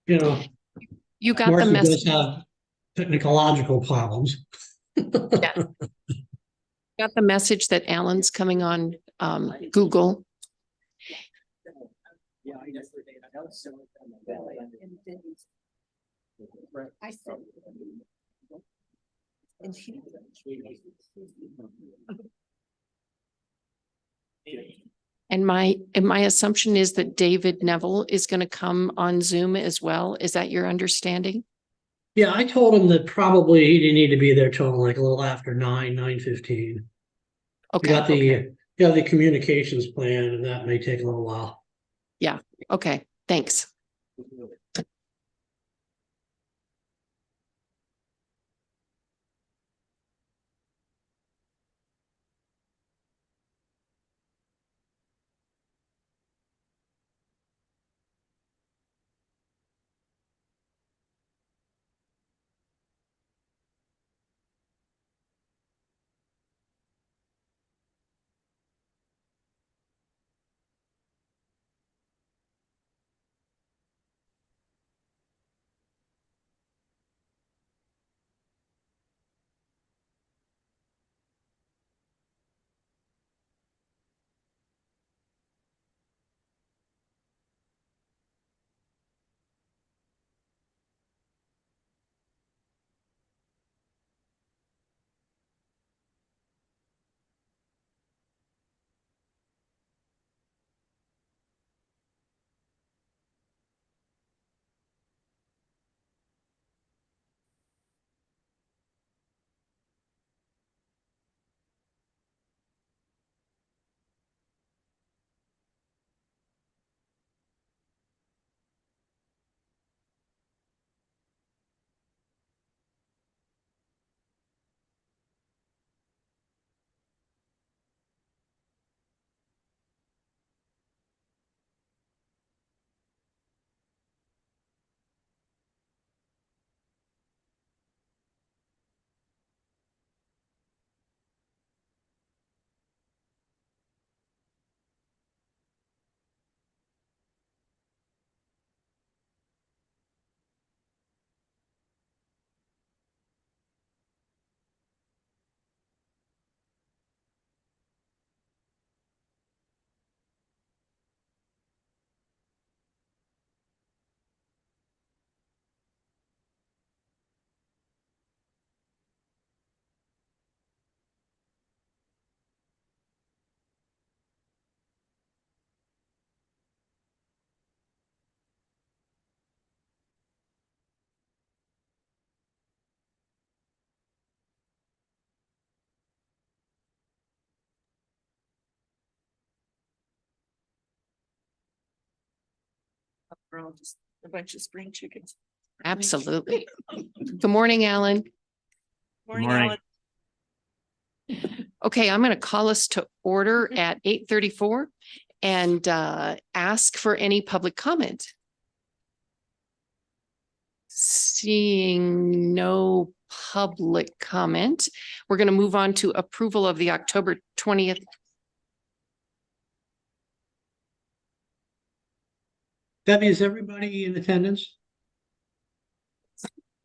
you know, You got the Marcy message. does have technological problems. Yeah. Got the message that Alan's coming on Google. I said, and she. And my assumption is that David Neville is going to come on Zoom as well. Is that your understanding? Yeah, I told him that probably he didn't need to be there till like a little after 9:15. Okay. You got the communications plan, and that may take a little while. Yeah. Okay. Thanks. Just a bunch of spring chickens. Absolutely. Good morning, Alan. Morning, Alan. Okay, I'm going to call us to order at 8:34 and ask for any public comment. Seeing no public comment, we're going to move on to approval of the October 20th. Debbie, is everybody in attendance?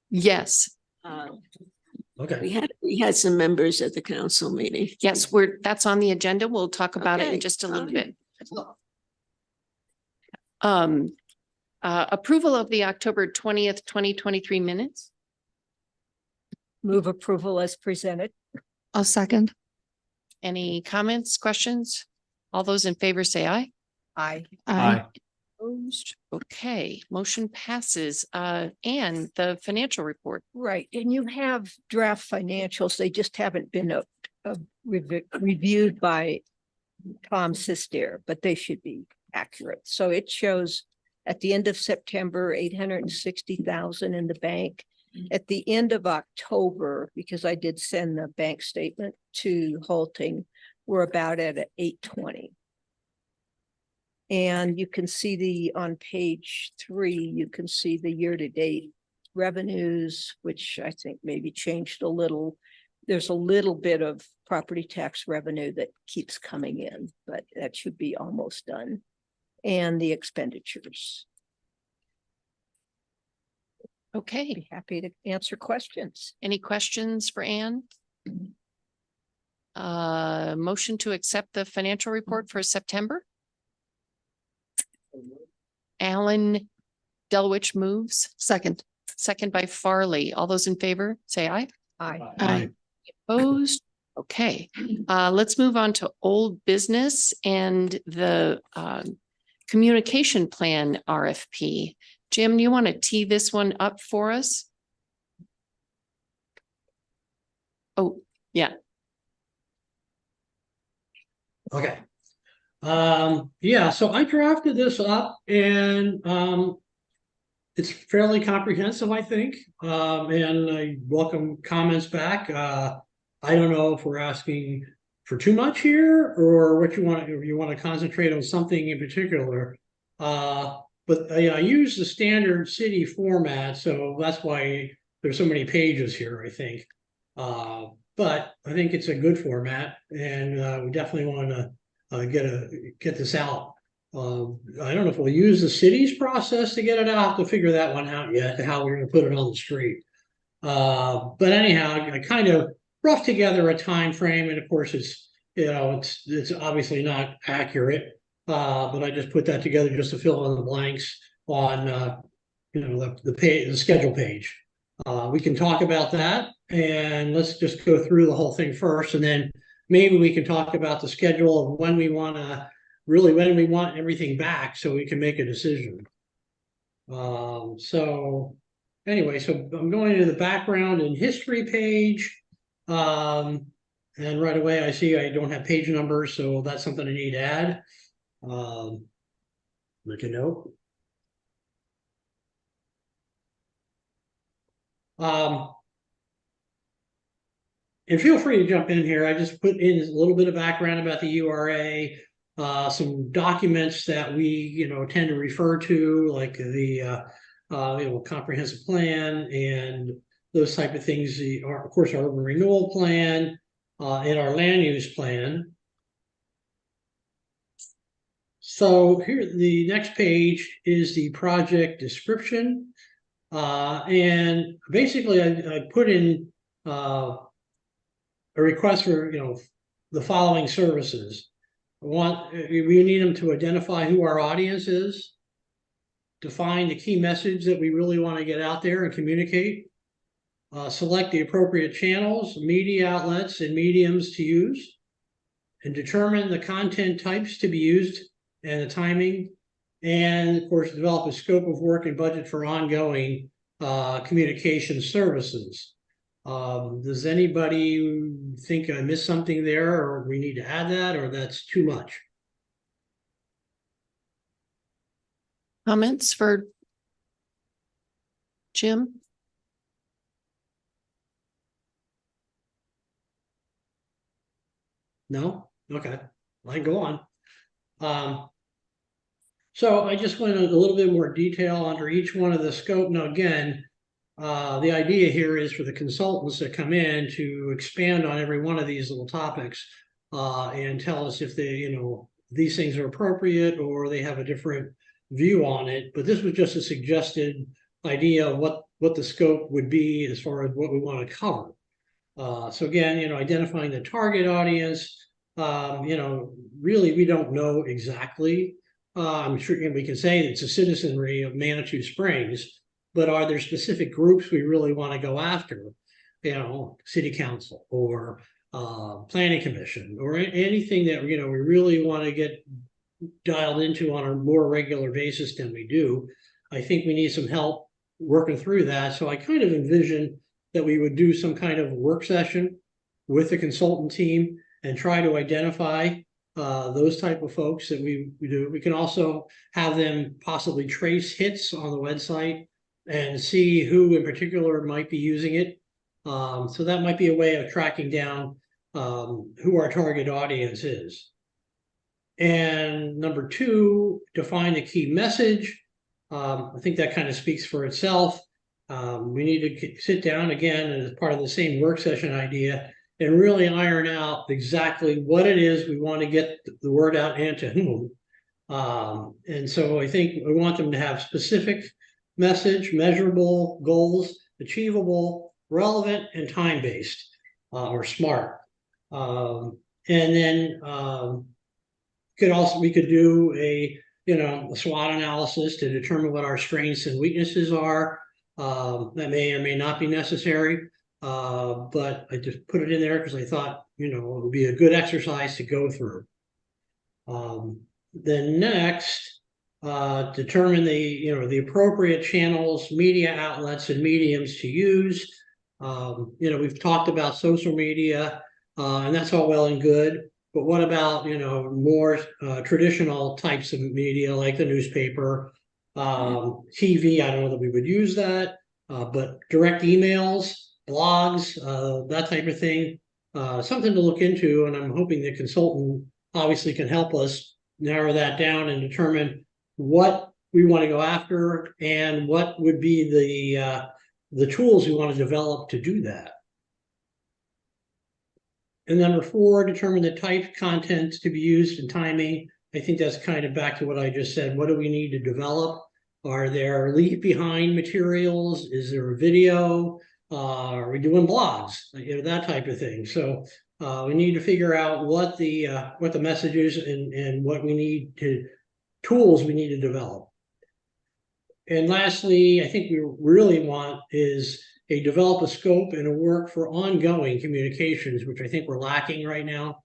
Yes. Okay. We had some members at the council meeting. Yes, that's on the agenda. We'll talk about it in just a little bit. Approval of the October 20th, 2023 minutes. Move approval as presented. I'll second. Any comments, questions? All those in favor say aye. Aye. Aye. Opposed? Okay, motion passes. And the financial report. Right, and you have draft financials. They just haven't been reviewed by Tom Sister, but they should be accurate. So it shows at the end of September, 860,000 in the bank. At the end of October, because I did send the bank statement to Halting, we're about at 820. And you can see on page 3, you can see the year-to-date revenues, which I think maybe changed a little. There's a little bit of property tax revenue that keeps coming in, but that should be almost done. And the expenditures. Okay, Be happy to answer questions. any questions for Anne? Motion to accept the financial report for September? Alan Delwich moves. Second. Second by Farley. All those in favor, say aye. Aye. Aye. Opposed? Okay, let's move on to old business and the communication plan RFP. Jim, you want to tee this one up for us? Oh, yeah. Okay. Yeah, so I drafted this up and it's fairly comprehensive, I think. And I welcome comments back. I don't know if we're asking for too much here or what you want, if you want to concentrate on something in particular. But I use the standard city format, so that's why there's so many pages here, I think. But I think it's a good format, and we definitely want to get this out. I don't know if we'll use the city's process to get it out. I'll have to figure that one out yet, how we're going to put it on the street. But anyhow, I kind of roughed together a time frame, and of course, it's obviously not accurate. But I just put that together just to fill in the blanks on the schedule page. We can talk about that, and let's just go through the whole thing first, and then maybe we can talk about the schedule of when we want everything back so we can make a decision. So anyway, so I'm going to the background and history page. And right away I see I don't have page numbers, so that's something I need to add. Make a note. And feel free to jump in here. I just put in a little bit of background about the URA, some documents that we tend to refer to, like the comprehensive plan and those type of things. Of course, our urban renewal plan and our land use plan. So here, the next page is the project description. And basically I put in a request for, the following services. We need them to identify who our audience is, define the key message that we really want to get out there and communicate, select the appropriate channels, media outlets, and mediums to use, and determine the content types to be used and the timing, and of course, develop a scope of work and budget for ongoing communication services. Does anybody think I missed something there, or we need to add that, or that's too much? Comments for Jim? No? Okay, I can go on. So I just went into a little bit more detail under each one of the scope. Now, again, the idea here is for the consultants that come in to expand on every one of these little topics and tell us if they, these things are appropriate or they have a different view on it. But this was just a suggested idea of what the scope would be as far as what we want to cover. So again, identifying the target audience, really we don't know exactly. I'm sure we can say it's a citizenry of Manitou Springs, but are there specific groups we really want to go after? City council or planning commission or anything that we really want to get dialed into on a more regular basis than we do. I think we need some help working through that. So I kind of envision that we would do some kind of work session with the consultant team and try to identify those type of folks that we do. We can also have them possibly trace hits on the website and see who in particular might be using it. So that might be a way of tracking down who our target audience is. And number two, define the key message. I think that kind of speaks for itself. We need to sit down again as part of the same work session idea and really iron out exactly what it is we want to get the word out and to whom. And so I think we want them to have specific message, measurable, goals, achievable, relevant, and time-based, or SMART. And then we could do a SWOT analysis to determine what our strengths and weaknesses are. That may or may not be necessary, but I just put it in there because I thought it would be a good exercise to go through. Then next, determine the appropriate channels, media outlets, and mediums to use. We've talked about social media, and that's all well and good. But what about more traditional types of media like the newspaper, TV? I don't know that we would use that, but direct emails, blogs, that type of thing, something to look into. And I'm hoping the consultant obviously can help us narrow that down and determine what we want to go after and what would be the tools we want to develop to do that. And number 4, determine the type of contents to be used and timing. I think that's kind of back to what I just said. What do we need to develop? Are there leave behind materials? Is there a video? Are we doing blogs? That type of thing. So we need to figure out what the message is and what we need tools we need to develop. And lastly, I think we really want is develop a scope and a work for ongoing communications, which I think we're lacking right now.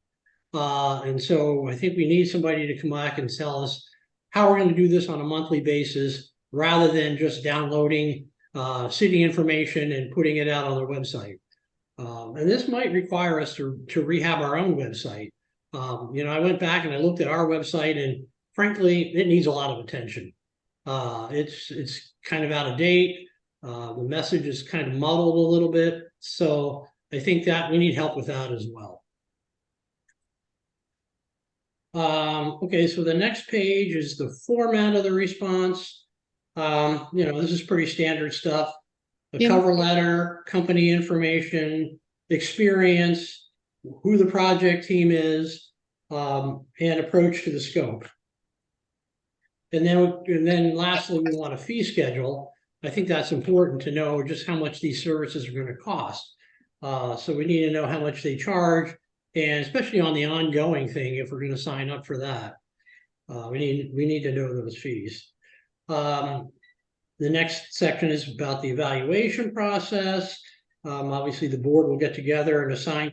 And so I think we need somebody to come back and tell us how we're going to do this on a monthly basis, rather than just downloading city information and putting it out on their website. And this might require us to rehab our own website. I went back and I looked at our website, and frankly, it needs a lot of attention. It's kind of out of date. The message is kind of muddled a little bit. So I think that we need help with that as well. Okay, so the next page is the format of the response. This is pretty standard stuff. A cover letter, company information, experience, who the project team is, and approach to the scope. And then lastly, we want a fee schedule. I think that's important to know just how much these services are going to cost. So we need to know how much they charge, and especially on the ongoing thing, if we're going to sign up for that, we need to know those fees. The next section is about the evaluation process. Obviously, the board will get together and assign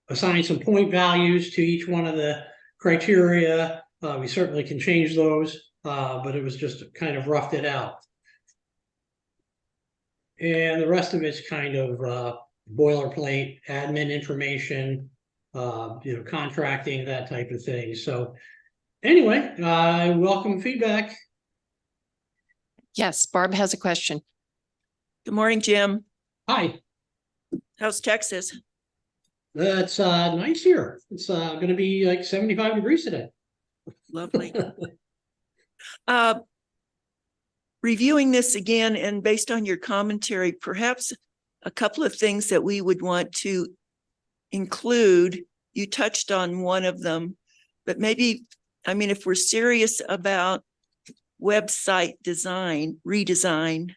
assign some point values to each one of the criteria. We certainly can change those. But it was just kind of roughed it out. And the rest of it's kind of boilerplate, admin information, contracting, that type of thing. So anyway, I welcome feedback. Yes, Barb has a question. Good morning, Jim. Hi. How's Texas? It's nice here. It's going to be like 75 degrees today. Lovely. Reviewing this again, and based on your commentary, perhaps a couple of things that we would want to include. You touched on one of them, but maybe, if we're serious about website redesign,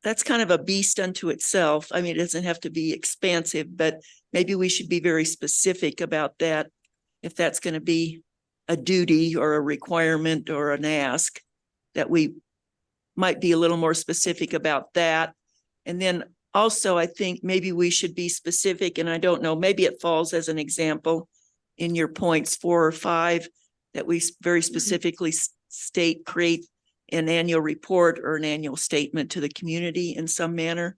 that's kind of a beast unto itself. It doesn't have to be expansive, but maybe we should be very specific about that, if that's going to be a duty or a requirement or an ask, that we might be a little more specific about that. And then also, I think maybe we should be specific, and I don't know, maybe it falls as an example in your points 4 or 5, that we very specifically state, create an annual report or an annual statement to the community in some manner.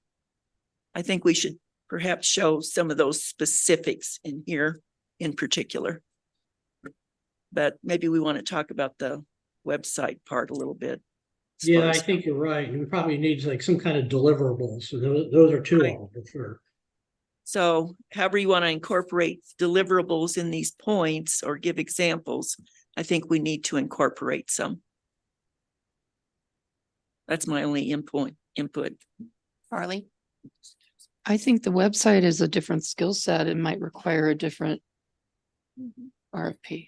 I think we should perhaps show some of those specifics in here in particular. But maybe we want to talk about the website part a little bit. Yeah, I think you're right. We probably need like some kind of deliverables. So those are 2 of them for sure. So however you want to incorporate deliverables in these points or give examples, I think we need to incorporate some. That's my only input. Harley? I think the website is a different skill set. It might require a different RFP.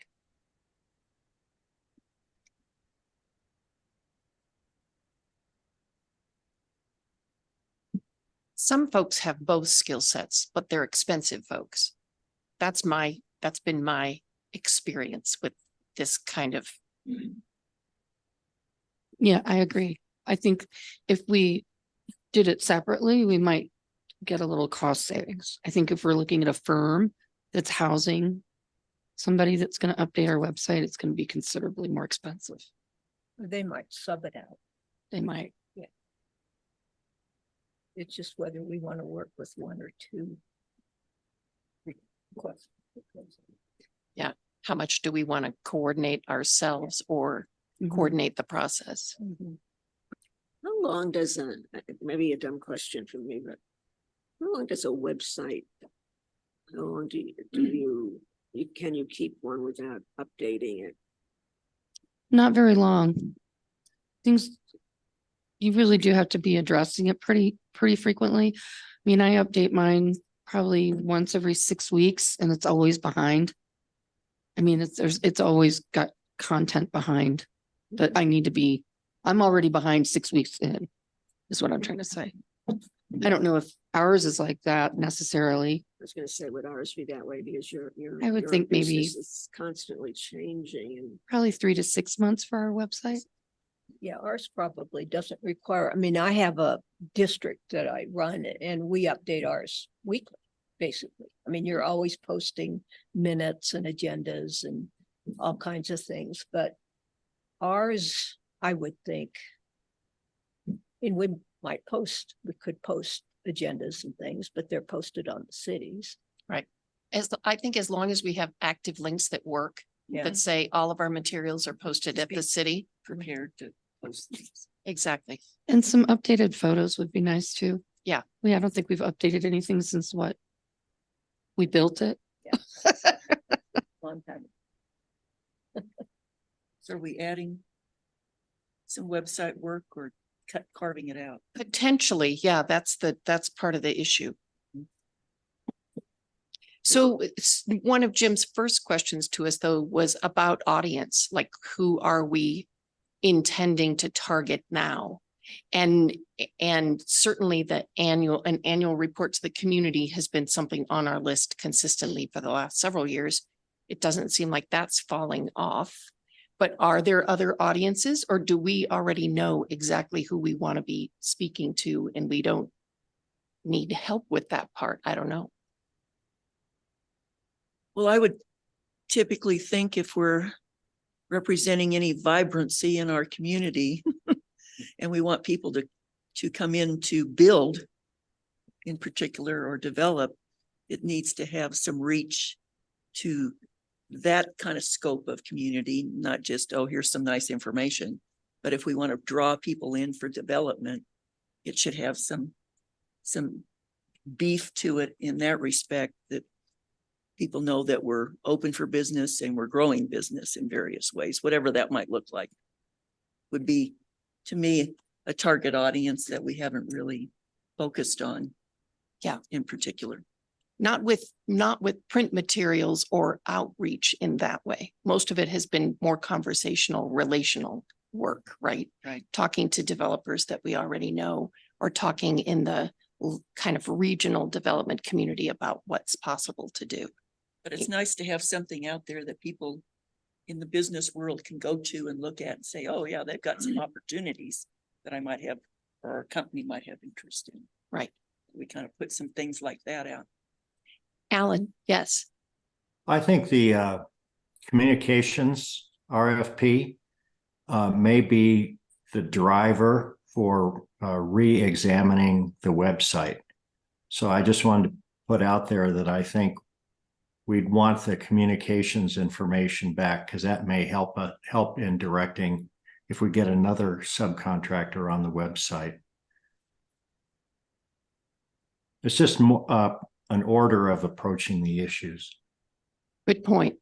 Some folks have both skill sets, but they're expensive folks. That's been my experience with this kind of. Yeah, I agree. I think if we did it separately, we might get a little cost savings. I think if we're looking at a firm that's housing somebody that's going to update our website, it's going to be considerably more expensive. They might sub it out. They might. It's just whether we want to work with one or two. requests. How much do we want to coordinate ourselves or coordinate the process? Mhm. How long does maybe a dumb question from me, but how long does a website, how long can you keep one without updating it? Not very long. Things, you really do have to be addressing it pretty frequently. I mean, I update mine probably once every 6 weeks and it's always behind. I mean, it's always got content behind that I need to be, I'm already behind 6 weeks in, is what I'm trying to say. I don't know if ours is like that necessarily. I was gonna say, would ours be that way because I would your think maybe- business is constantly changing and Probably 3 to 6 months for our website. Yeah, ours probably doesn't require, I mean, I have a district that I run and we update ours weekly, basically. I mean, you're always posting minutes and agendas and all kinds of things, but ours, I would think. And we could post agendas and things, but they're posted on the cities. I think as long as we have active links that work, Yeah. that say all of our materials are posted at the city. Prepared to post these. Exactly. And some updated photos would be nice too. Yeah. I don't think we've updated anything since what? We built it. Long time. So are we adding some website work or carving it out? Potentially, yeah, that's part of the issue. So one of Jim's first questions to us though was about audience, like who are we intending to target now? And certainly an annual report to the community has been something on our list consistently for the last several years. It doesn't seem like that's falling off. But are there other audiences or do we already know exactly who we want to be speaking to and we don't need help with that part? I don't know. Well, I would typically think if we're representing any vibrancy in our community and we want people to come in to build in particular or develop, it needs to have some reach to that kind of scope of community, not just, oh, here's some nice information. But if we want to draw people in for development, it should have some beef to it in that respect, that people know that we're open for business and we're growing business in various ways, whatever that might look like. Would be, to me, a target audience that we haven't really focused on. Yeah. In particular. Not with print materials or outreach in that way. Most of it has been more conversational, relational work, right? Right. Talking to developers that we already know or talking in the kind of regional development community about what's possible to do. But it's nice to have something out there that people in the business world can go to and look at and say, oh yeah, they've got some opportunities that I might have, or our company might have interest in. Right. We kind of put some things like that out. Alan, yes. I think the communications RFP may be the driver for re-examining the website. So I just wanted to put out there that I think we'd want the communications information back because that may help in directing if we get another subcontractor on the website. It's just an order of approaching the issues. Good point.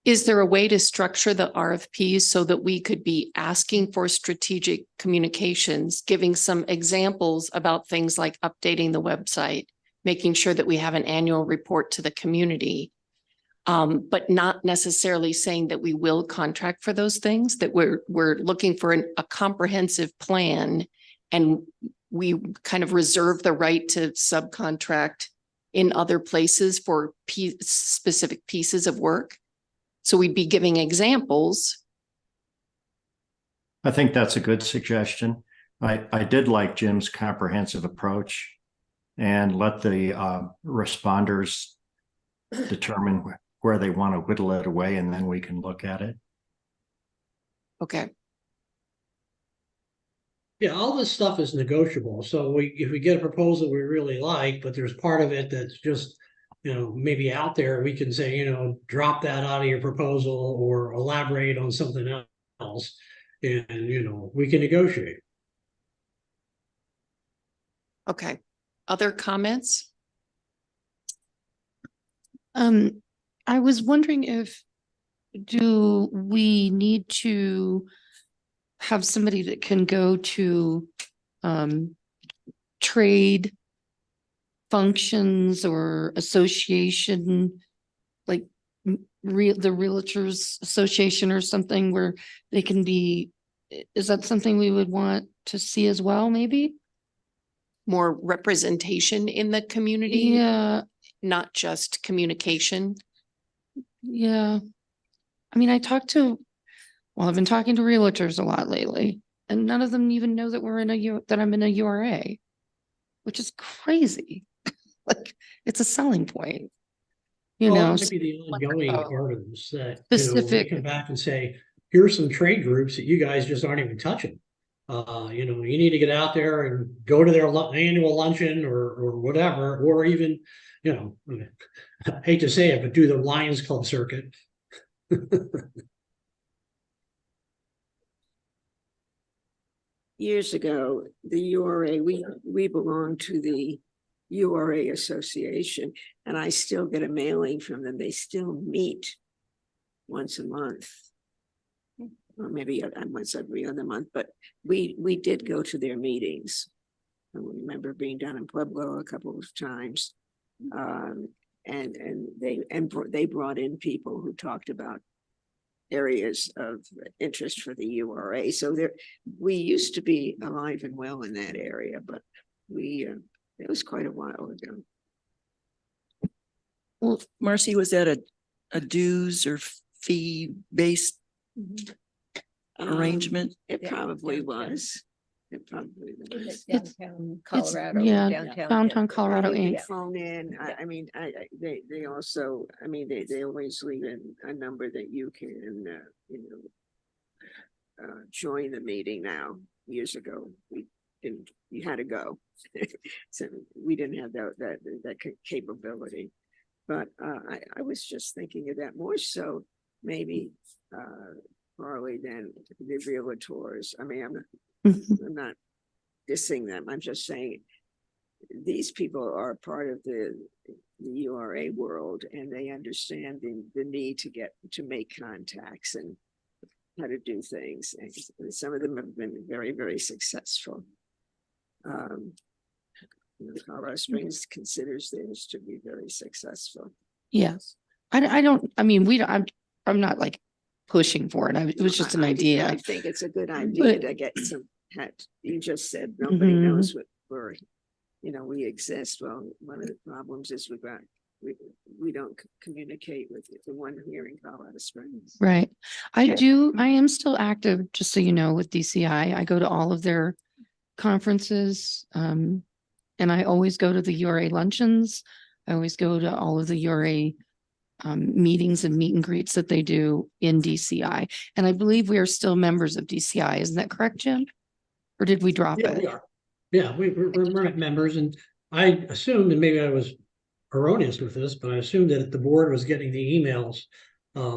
Is there a way to structure the RFPs so that we could be asking for strategic communications, giving some examples about things like updating the website, making sure that we have an annual report to the community, but not necessarily saying that we will contract for those things, that we're looking for a comprehensive plan and we kind of reserve the right to subcontract in other places for specific pieces of work. So we'd be giving examples. I think that's a good suggestion. I did like Jim's comprehensive approach, and let the responders determine where they want to whittle it away, and then we can look at it. Okay. Yeah, all this stuff is negotiable. So if we get a proposal we really like, but there's part of it that's just, maybe out there, we can say, drop that out of your proposal or elaborate on something else. And, we can negotiate. Okay. Other comments? I was wondering do we need to have somebody that can go to trade functions or association, like the Realtors Association or something, where they can be, is that something we would want to see as well, maybe? More representation in the community, Yeah, not just communication. yeah. I mean, I've been talking to realtors a lot lately, and none of them even know that that I'm in a URA, which is crazy. Like, it's a selling point. Well, know, that might be the ongoing about part of this, that, specific- we come back and say, here's some trade groups that you guys just aren't even touching. You need to get out there and go to their annual luncheon or whatever, or even, I hate to say it, but do the Lions Club circuit. Years ago, the URA, we belonged to the URA Association, and I still get a mailing from them. They still meet once a month, or maybe once every other month, but we did go to their meetings. I remember being down in Pueblo a couple of times. And they brought in people who talked about areas of interest for the URA. So we used to be alive and well in that area, but it was quite a while ago. Well, Marcy, was that a dues or fee-based arrangement? It Yeah, probably downtown. was. It probably was. Downtown Colorado. yeah, Downtown downtown Colorado, You Inc. could phone in. I mean, they also, I mean, they always leave in a number that you can, join the meeting now. Years ago, you had to go. So we didn't have that capability. But I was just thinking of that more so maybe probably than the realtors. I mean, I'm not dissing them. I'm just saying these people are part of the URA world, and they understand the need to make contacts and how to do things. And some of them have been very, very successful. Colorado Springs considers theirs to be very successful. Yes. I'm not like pushing for it. It was just an idea. I think it's a good idea to get some. You just said nobody Mhm. knows where we exist. Well, one of the problems is we don't communicate with the one here in Colorado Springs. Right. I am still active, just so you know, with DCI. I go to all of their conferences. And I always go to the URA luncheons. I always go to all of the URA meetings and meet and greets that they do in DCI. And I believe we are still members of DCI. Isn't that correct, Jim? Or did we drop Yeah, it? we are. Yeah, we're members, and I assumed, and maybe I was erroneous with this, but I assumed that the board was getting the emails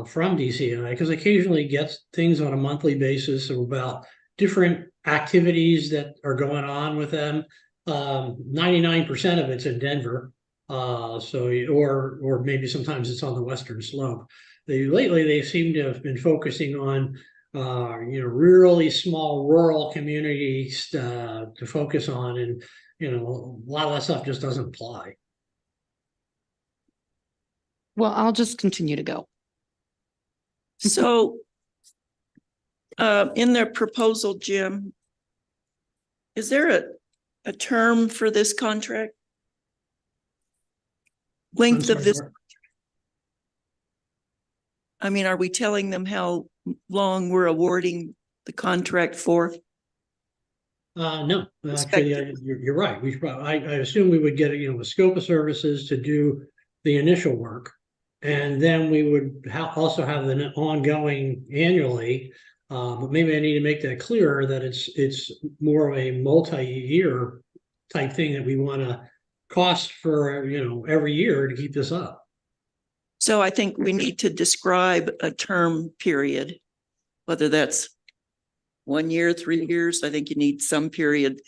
from DCI, because occasionally gets things on a monthly basis about different activities that are going on with them. 99% of it's in Denver. Or maybe sometimes it's on the Western Slope. Lately they seem to have been focusing on really small rural communities to focus on, and a lot of that stuff just doesn't apply. Well, I'll just continue to go. So in their proposal, Jim, is there a term for this contract? I'm Length of sorry, this, Mark. I mean, are we telling them how long we're awarding the contract for? No, actually, you're right. I assume we would get, a scope of services to do the initial work. And then we would also have the ongoing annually. But maybe I need to make that clearer that it's more of a multi-year type thing that we want to cost for, every year to keep this up. So I think we need to describe a term period, whether that's 1 year, 3 years. I think you need some period.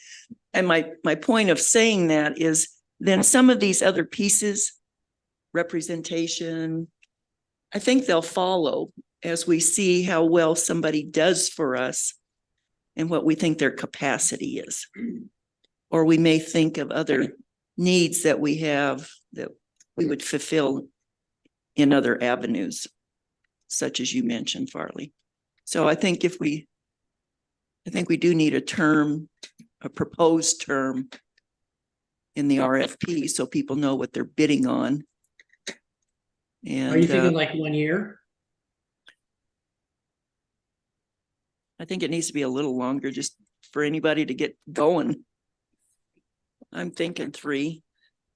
And my point of saying that is then some of these other pieces, representation, I think they'll follow as we see how well somebody does for us and what we think their capacity is. Or we may think of other needs that we have that we would fulfill in other avenues, such as you mentioned, Farley. So I think we do need a term, a proposed term in the RFP so people know what they're bidding on. And Are you thinking like 1 year? I think it needs to be a little longer just for anybody to get going. I'm thinking 3.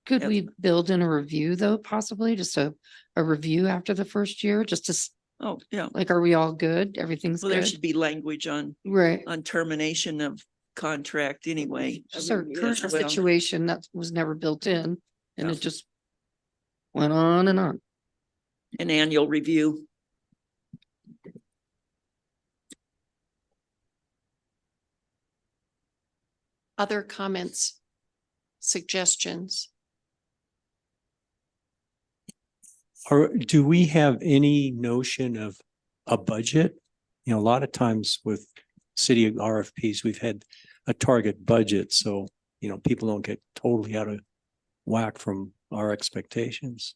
Could Yep. we build in a review though, possibly just a review after the first year, just to, Oh, yeah. like, are we all good? Everything's Well, there good? should be language on Right. termination of contract anyway. Just our review current as well. situation that was never built in and Yeah. it just went on and on. An annual review. Other comments, suggestions? Or do we have any notion of a budget? A lot of times with city RFPs, we've had a target budget, so, people don't get totally out of whack from our expectations.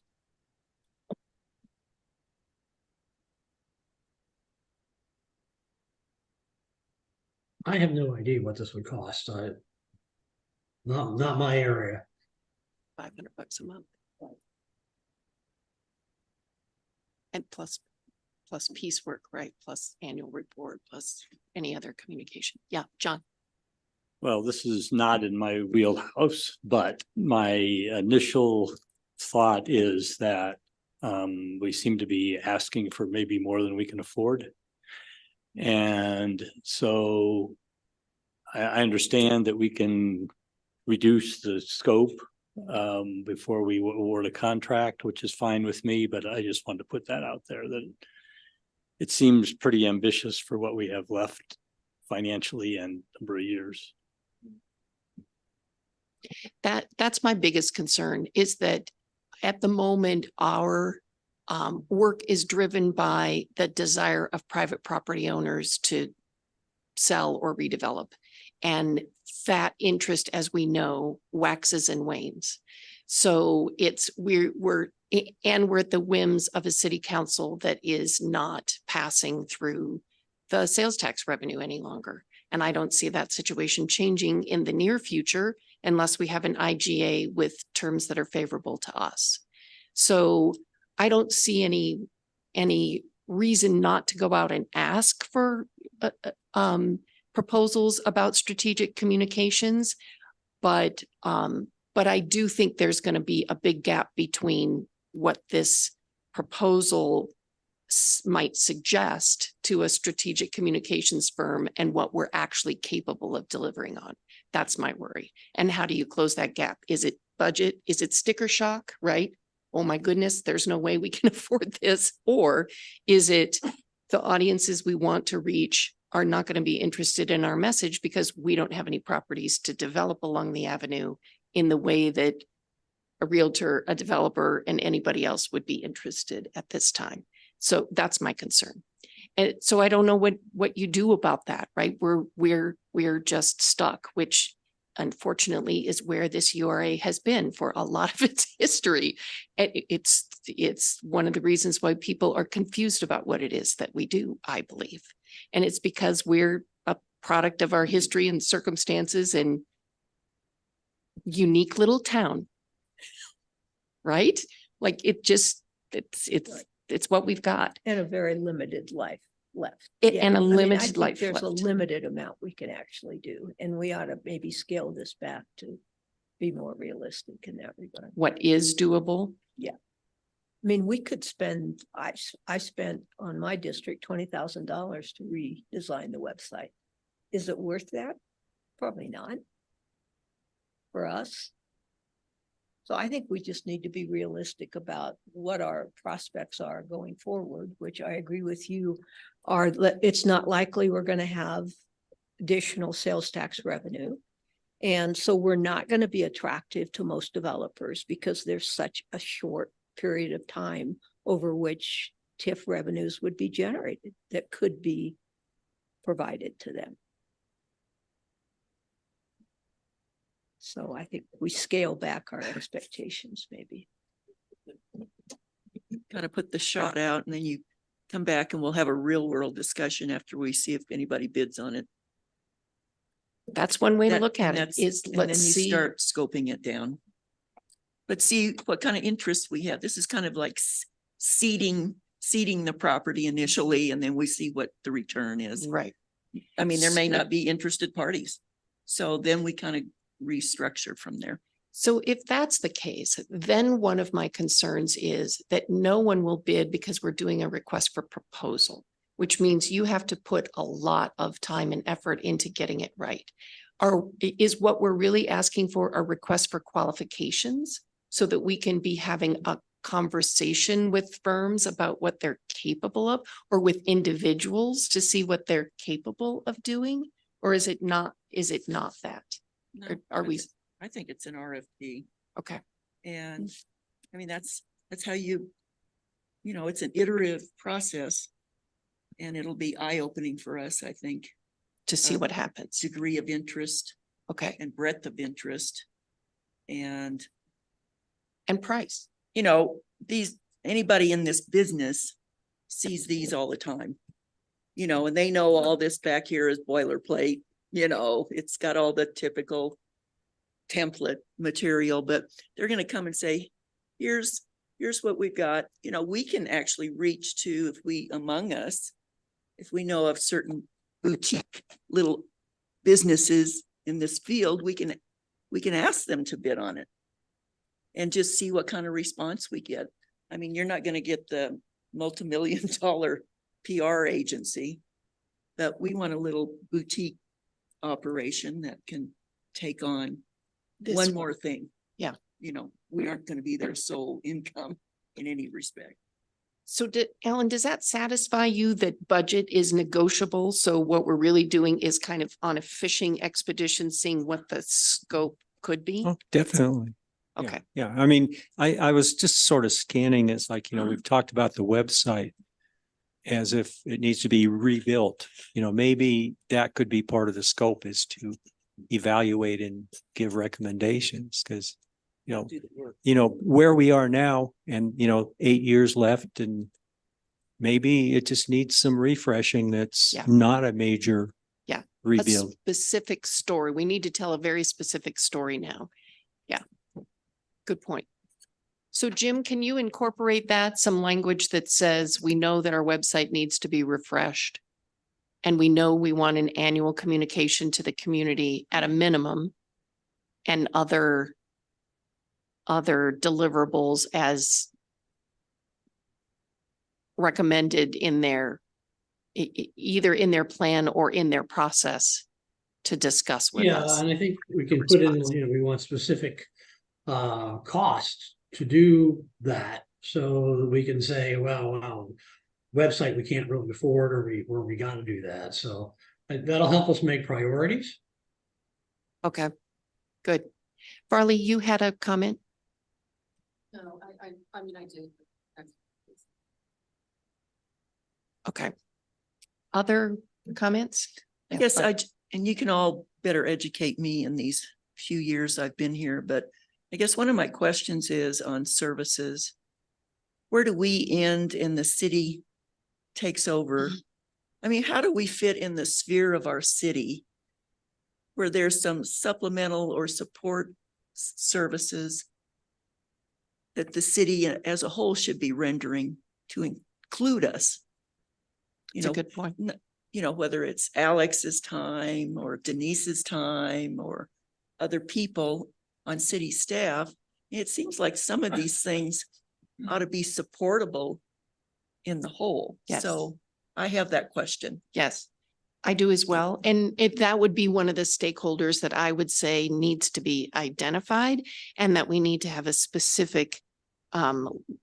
I have no idea what this would cost. Not my area. $500 a month. And plus piecework, right? Plus annual report, plus any other communication. Yeah, John. Well, this is not in my wheelhouse, but my initial thought is that we seem to be asking for maybe more than we can afford. And so I understand that we can reduce the scope before we award a contract, which is fine with me, but I just wanted to put that out there that it seems pretty ambitious for what we have left financially and number of years. That's my biggest concern is that at the moment, our work is driven by the desire of private property owners to sell or redevelop. And that interest, as we know, waxes and wanes. So we're at the whims of a city council that is not passing through the sales tax revenue any longer. And I don't see that situation changing in the near future unless we have an IGA with terms that are favorable to us. So I don't see any reason not to go out and ask for proposals about strategic communications, but I do think there's going to be a big gap between what this proposal might suggest to a strategic communications firm and what we're actually capable of delivering on. That's my worry. And how do you close that gap? Is it budget? Is it sticker shock, right? Oh my goodness, there's no way we can afford this. Or is it the audiences we want to reach are not going to be interested in our message because we don't have any properties to develop along the avenue in the way that a realtor, a developer, and anybody else would be interested at this time. So that's my concern. And so I don't know what you do about that, right? We're just stuck, which unfortunately is where this URA has been for a lot of its history. And it's one of the reasons why people are confused about what it is that we do, I believe. And it's because we're a product of our history and circumstances, and unique little town. Right? Like it's what we've got. And a very limited life left. And Yeah, a I mean, I limited think life there's a left. limited amount we can actually do, and we ought to maybe scale this back to be more realistic in that regard. What is doable? I mean, we could spend, I spent on my district $20,000 to redesign the website. Is it worth that? Probably not. For us. So I think we just need to be realistic about what our prospects are going forward, which I agree with you are, it's not likely we're going to have additional sales tax revenue. And so we're not going to be attractive to most developers because there's such a short period of time over which TIF revenues would be generated that could be provided to them. So I think we scale back our expectations, maybe. Got to put the shot out and then you come back and we'll have a real world discussion after we see if anybody bids on it. That's one way to That- look at and it that's- is and let's then you see. start scoping it down. Let's see what kind of interest we have. This is kind of like seeding the property initially, and then we see what the return is. Right. I mean, there may not be interested parties. So then we kind of restructure from there. So if that's the case, then one of my concerns is that no one will bid because we're doing a request for proposal, which means you have to put a lot of time and effort into getting it right. Is what we're really asking for a request for qualifications so that we can be having a conversation with firms about what they're capable of, or with individuals to see what they're capable of doing? Or is it not that? No, Or are we? I think it's an RFP. Okay. And I mean, that's how it's an iterative process. And it'll be eye-opening for us, I think, To see what happens. degree of interest Okay. and breadth of interest. And, And price. anybody in this business sees these all the time. And they know all this back here is boilerplate, it's got all the typical template material, but they're going to come and say, here's what we've got. We can actually reach to, if we know of certain boutique little businesses in this field, we can ask them to bid on it and just see what kind of response we get. I mean, you're not going to get the multi-million-dollar PR agency, but we want a little boutique operation that can take on one more thing. Yeah. We aren't going to be their sole income in any respect. So Ellen, does that satisfy you that budget is negotiable? So what we're really doing is kind of on a fishing expedition, seeing what the scope could be? Oh, definitely. Yeah, Okay. Yeah, I mean, I was just sort of scanning this, like, we've talked about the website as if it needs to be rebuilt. Maybe that could be part of the scope, is to evaluate and give recommendations, because Do the work. where we are now, and 8 years left, and maybe it just needs some refreshing. That's Yeah. not a major Yeah. A rebuild. specific story. We need to tell a very specific story now. Yeah. Good point. So Jim, can you incorporate some language that says we know that our website needs to be refreshed? And we know we want an annual communication to the community at a minimum, and other deliverables as recommended in their, either in their plan or in their process to discuss with Yeah, us. and I think we can put in, we want specific costs to do that. So we can say, well, website, we can't really afford, or we got to do that. So that'll help us make priorities. Okay, good. Farley, you had a comment? No, I mean, I do. Okay. Other comments? I guess and you can all better educate me in these few years I've been here, but I guess one of my questions is on services. Where do we end and the city takes over? I mean, how do we fit in the sphere of our city where there's some supplemental or support services that the city as a whole should be rendering to include us. You It's a know, good point. you know, whether it's Alex's time or Denise's time or other people on city staff, it seems like some of these things ought to be supportable in the whole. Yes. So I have that question. Yes, I do as well. And if that would be one of the stakeholders that I would say needs to be identified and that we need to have a specific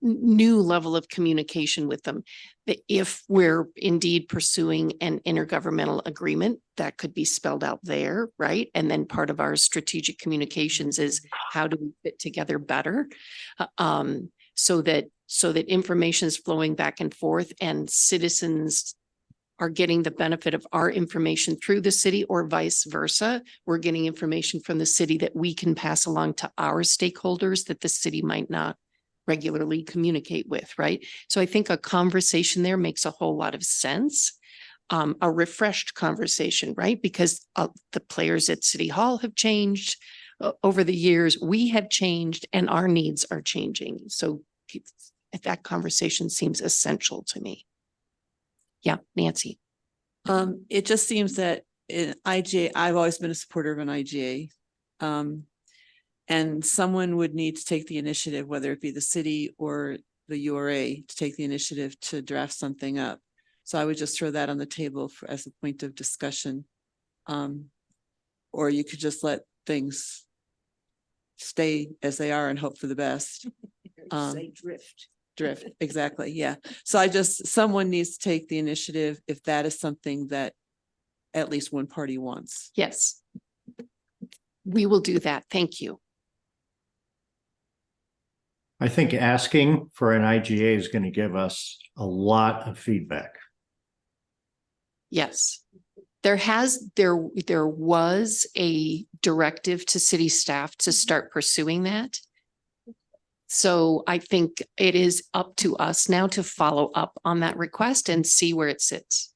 new level of communication with them. That if we're indeed pursuing an intergovernmental agreement, that could be spelled out there, right? And then part of our strategic communications is how do we fit together better? So that information is flowing back and forth and citizens are getting the benefit of our information through the city or vice versa. We're getting information from the city that we can pass along to our stakeholders that the city might not regularly communicate with, right? So I think a conversation there makes a whole lot of sense. A refreshed conversation, right? Because the players at City Hall have changed over the years. We have changed and our needs are changing. So that conversation seems essential to me. Yeah, Nancy. It just seems that in IGA, I've always been a supporter of an IGA. And someone would need to take the initiative, whether it be the city or the URA, to take the initiative to draft something up. So I would just throw that on the table as a point of discussion. Or you could just let things stay as they are and hope for the best. Say drift. Drift, exactly, yeah. So someone needs to take the initiative if that is something that at least one party wants. Yes. We will do that. Thank you. I think asking for an IGA is going to give us a lot of feedback. Yes. There was a directive to city staff to start pursuing that. So I think it is up to us now to follow up on that request and see where it sits.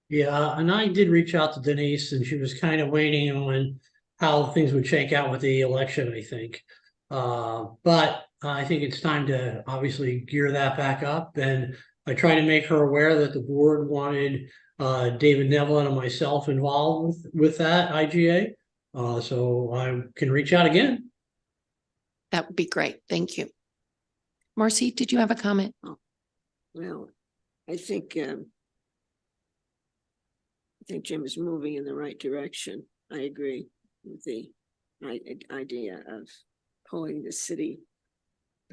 Yeah, and I did reach out to Denise and she was kind of waiting on how things would shake out with the election, I think. But I think it's time to obviously gear that back up. And I try to make her aware that the board wanted David Nevlin and myself involved with that IGA. So I can reach out again. That would be great. Thank you. Marcy, did you have a comment? Well, I think Jim is moving in the right direction. I agree with the idea of pulling the city.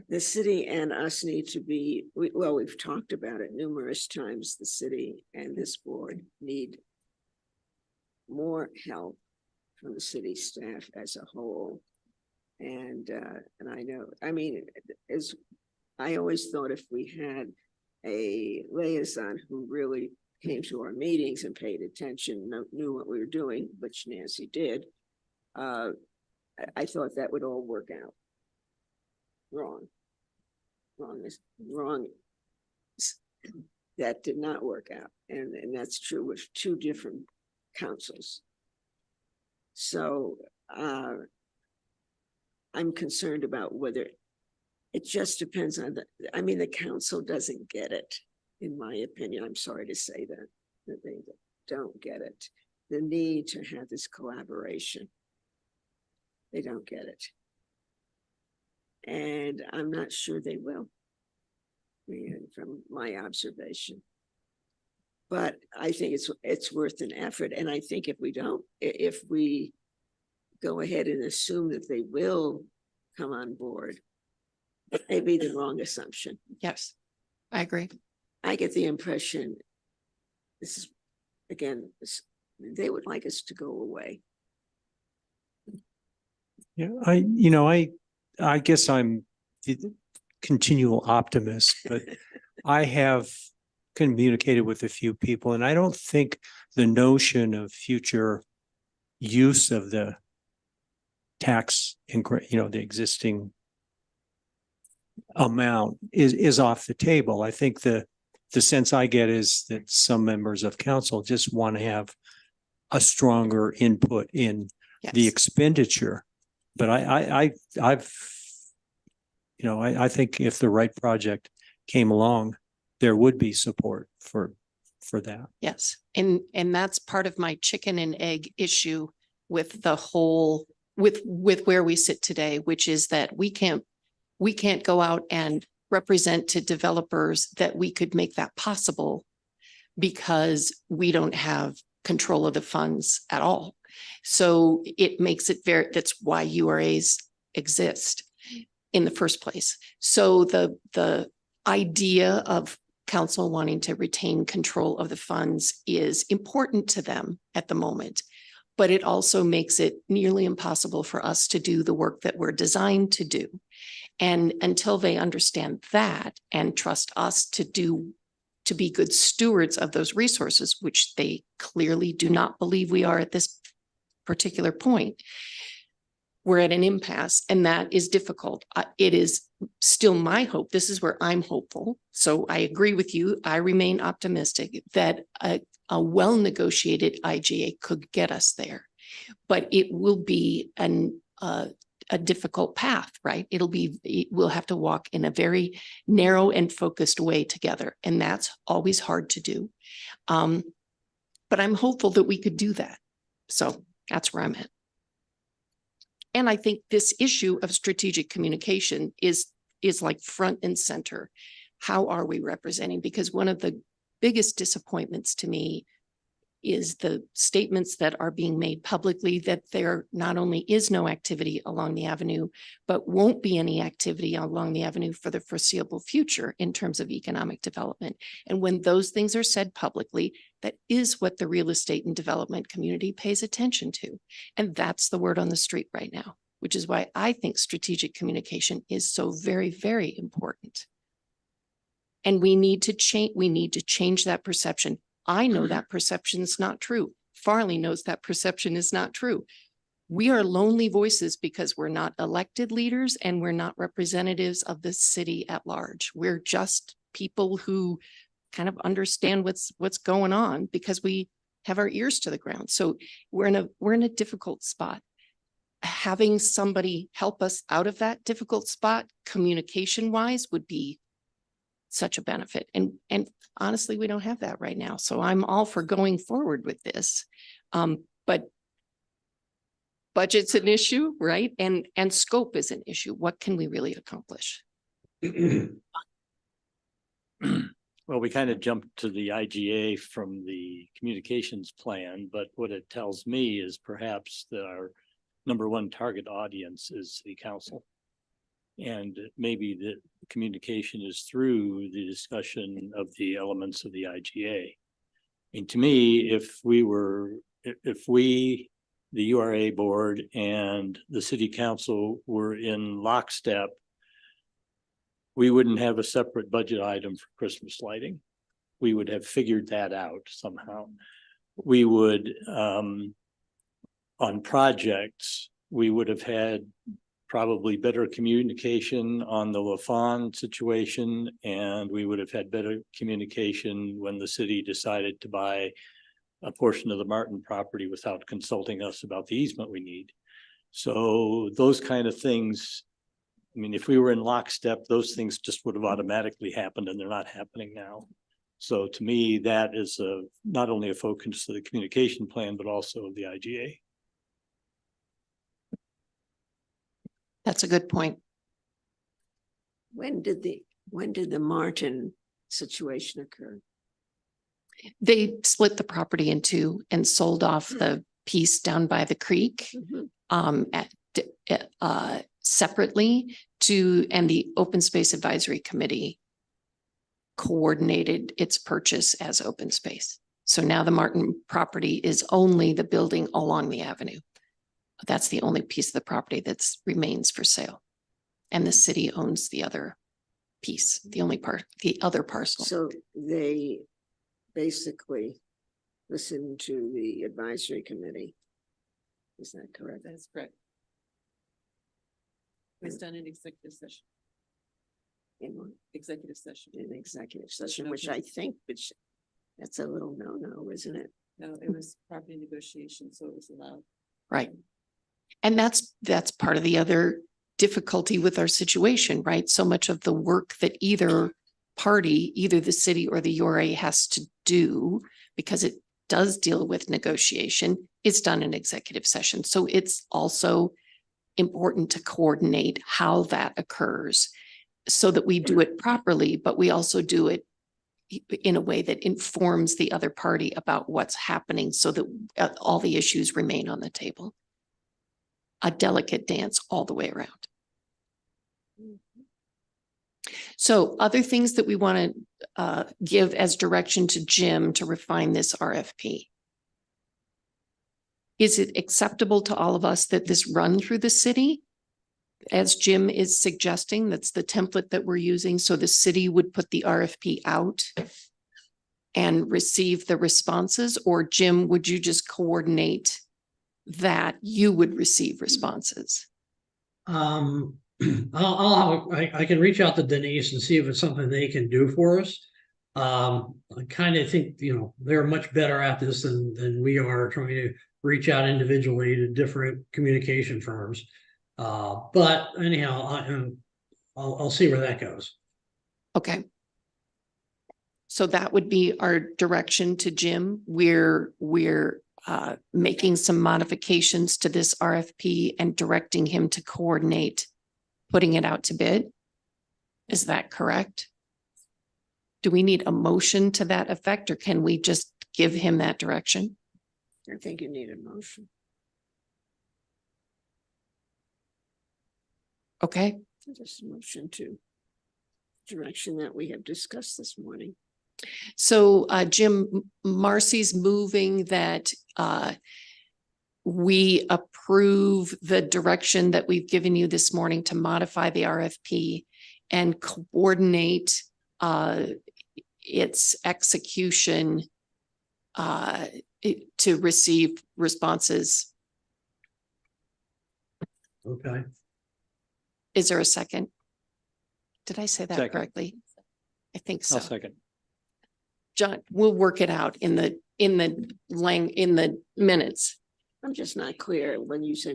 The city and us need to be, we've talked about it numerous times. The city and this board need more help from the city staff as a whole. And I know, I mean, as I always thought, if we had a liaison who really came to our meetings and paid attention, knew what we were doing, which Nancy did, I thought that would all work out. Wrong. That did not work out. And that's true with two different councils. So I'm concerned about whether it just depends on the council doesn't get it, in my opinion. I'm sorry to say that they don't get it. The need to have this collaboration. They don't get it. And I'm not sure they will, from my observation. But I think it's worth an effort. And I think if we go ahead and assume that they will come on board, it may be the wrong assumption. Yes, I agree. I get the impression they would like us to go away. Yeah, I guess I'm a continual optimist, but I have communicated with a few people and I don't think the notion of future use of the tax and, the existing amount is off the table. I think the sense I get is that some members of council just want to have a stronger input in the Yes. expenditure. But I've, I think if the right project came along, there would be support for that. Yes, and that's part of my chicken and egg issue with the whole, with where we sit today, which is that we can't go out and represent to developers that we could make that possible because we don't have control of the funds at all. So it makes it that's why URAs exist in the first place. So the idea of council wanting to retain control of the funds is important to them at the moment, but it also makes it nearly impossible for us to do the work that we're designed to do. And until they understand that and trust us to be good stewards of those resources, which they clearly do not believe we are at this particular point, we're at an impasse, and that is difficult. It is still my hope. This is where I'm hopeful. So I agree with you. I remain optimistic that a well-negotiated IGA could get us there, but it will be a difficult path, right? We'll have to walk in a very narrow and focused way together. And that's always hard to do. But I'm hopeful that we could do that. So that's where I'm at. And I think this issue of strategic communication is like front and center. How are we representing? Because one of the biggest disappointments to me is the statements that are being made publicly that there not only is no activity along the avenue, but won't be any activity along the avenue for the foreseeable future in terms of economic development. And when those things are said publicly, that is what the real estate and development community pays attention to. And that's the word on the street right now, which is why I think strategic communication is so very, very important. And we need to change that perception. I know that perception is not true. Farley knows that perception is not true. We are lonely voices because we're not elected leaders and we're not representatives of the city at large. We're just people who kind of understand what's going on because we have our ears to the ground. So we're in a difficult spot. Having somebody help us out of that difficult spot, communication wise, would be such a benefit. And honestly, we don't have that right now. So I'm all for going forward with this. But budget's an issue, right? And scope is an issue. What can we really accomplish? Well, we kind of jumped to the IGA from the communications plan, but what it tells me is perhaps that our number one target audience is city council. And maybe the communication is through the discussion of the elements of the IGA. And to me, if we, the URA board and the city council were in lockstep, we wouldn't have a separate budget item for Christmas lighting. We would have figured that out somehow. We would, on projects, we would have had probably better communication on the LaFawn situation, and we would have had better communication when the city decided to buy a portion of the Martin property without consulting us about the easement we need. So those kind of things, I mean, if we were in lockstep, those things just would have automatically happened, and they're not happening now. So to me, that is not only a focus of the communication plan, but also of the IGA. That's a good point. When did the Martin situation occur? They split the property in two and sold off the piece down by the creek separately and the Open Space Advisory Committee coordinated its purchase as open space. So now the Martin property is only the building along the avenue. That's the only piece of the property that remains for sale. And the city owns the other piece, the other parcel. So they basically listened to the advisory committee. Is that correct? That's correct. It was done in executive session. In what? Executive session. In executive session, which I think, that's a little no-no, isn't it? No, it was property negotiation, so it was allowed. Right. And that's part of the other difficulty with our situation, right? So much of the work that either party, either the city or the URA has to do, because it does deal with negotiation, is done in executive session. So it's also important to coordinate how that occurs so that we do it properly, but we also do it in a way that informs the other party about what's happening so that all the issues remain on the table. A delicate dance all the way around. So other things that we want to give as direction to Jim to refine this RFP. Is it acceptable to all of us that this run through the city? As Jim is suggesting, that's the template that we're using. So the city would put the RFP out and receive the responses, or Jim, would you just coordinate that you would receive responses? I can reach out to Denise and see if it's something they can do for us. I kind of think, they're much better at this than we are trying to reach out individually to different communication firms. But anyhow, I'll see where that goes. Okay. So that would be our direction to Jim. We're making some modifications to this RFP and directing him to coordinate putting it out to bid. Is that correct? Do we need a motion to that effect, or can we just give him that direction? I think you need a motion. Okay, Just a motion to direction that we have discussed this morning. so Jim, Marcy's moving that we approve the direction that we've given you this morning to modify the RFP and coordinate its execution to receive responses. Okay. Is there a second? Did I say that Second. correctly? I think so. I'll second. John, we'll work it out in the minutes. I'm just not clear when you say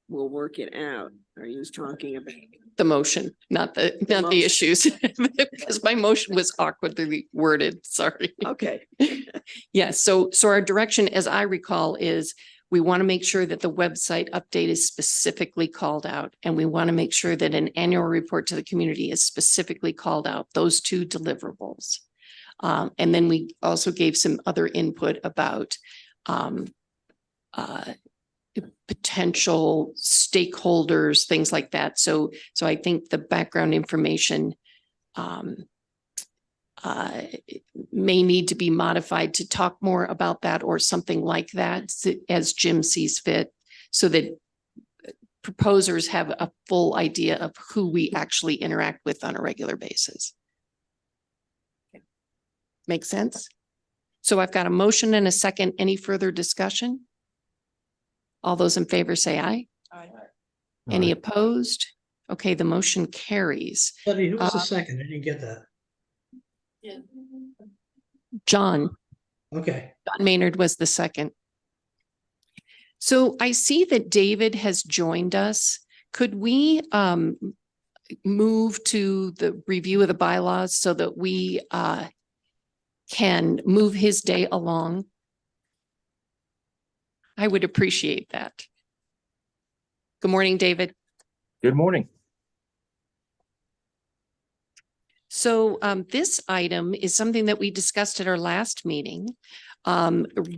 we'll work it out. Are you talking about? The motion, not the motion. issues, because my motion was awkwardly worded. Sorry. Okay. Yeah. So our direction, as I recall, is we want to make sure that the website update is specifically called out, and we want to make sure that an annual report to the community is specifically called out, those two deliverables. And then we also gave some other input about potential stakeholders, things like that. So I think the background information may need to be modified to talk more about that, or something like that, as Jim sees fit, so that proposers have a full idea of who we actually interact with on a regular basis. Make sense? So I've got a motion and a second. Any further discussion? All those in favor say aye. Aye. Any opposed? Okay, the motion carries. Debbie, who was the second? I didn't get that. John Okay. Maynard was the second. So I see that David has joined us. Could we move to the review of the bylaws so that we can move his day along? I would appreciate that. Good morning, David. Good morning. So this item is something that we discussed at our last meeting,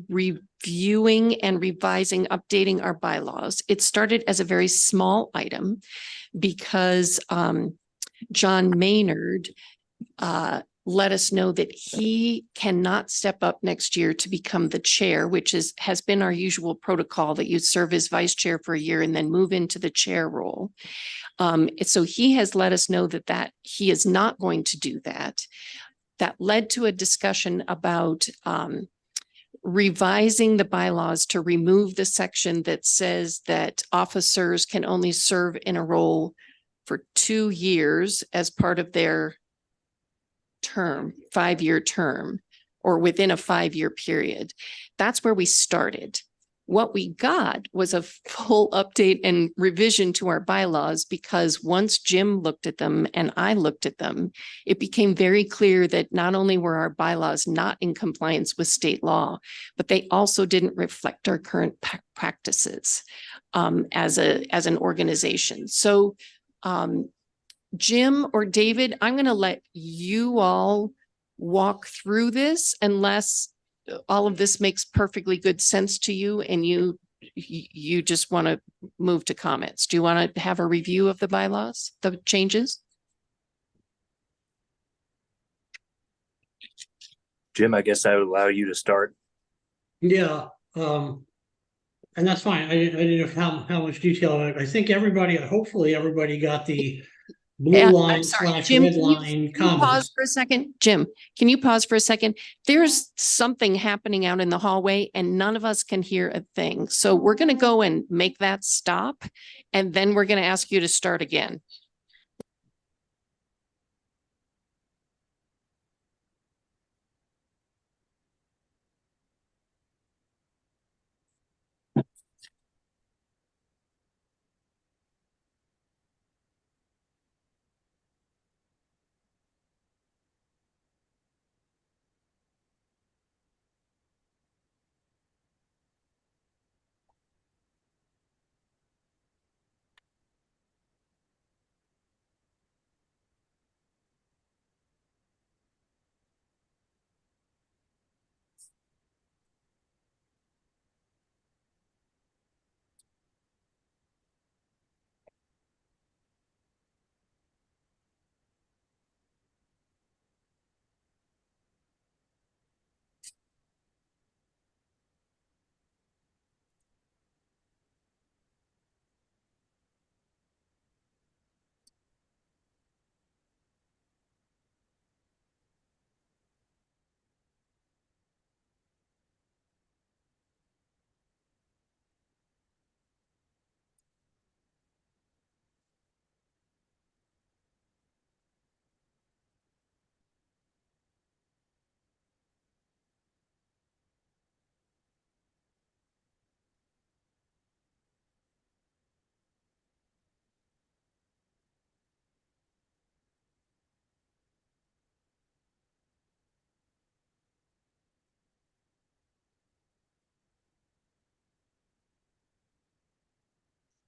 reviewing and revising, updating our bylaws. It started as a very small item because John Maynard let us know that he cannot step up next year to become the chair, which has been our usual protocol, that you serve as vice chair for a year and then move into the chair role. So he has let us know that he is not going to do that. That led to a discussion about revising the bylaws to remove the section that says that officers can only serve in a role for 2 years as part of their term, 5-year term, or within a 5-year period. That's where we started. What we got was a full update and revision to our bylaws, because once Jim looked at them and I looked at them, it became very clear that not only were our bylaws not in compliance with state law, but they also didn't reflect our current practices as an organization. So Jim or David, I'm going to let you all walk through this unless all of this makes perfectly good sense to you and you just want to move to comments. Do you want to have a review of the bylaws, the changes? Jim, I guess I would allow you to start. Yeah, and that's fine. I didn't know how much detail. I think everybody, hopefully everybody got the blue Yeah, line I'm sorry, / Jim, red can you line pause comments. for a second? Jim, can you pause for a second? There's something happening out in the hallway and none of us can hear a thing. So we're going to go and make that stop. And then we're going to ask you to start again.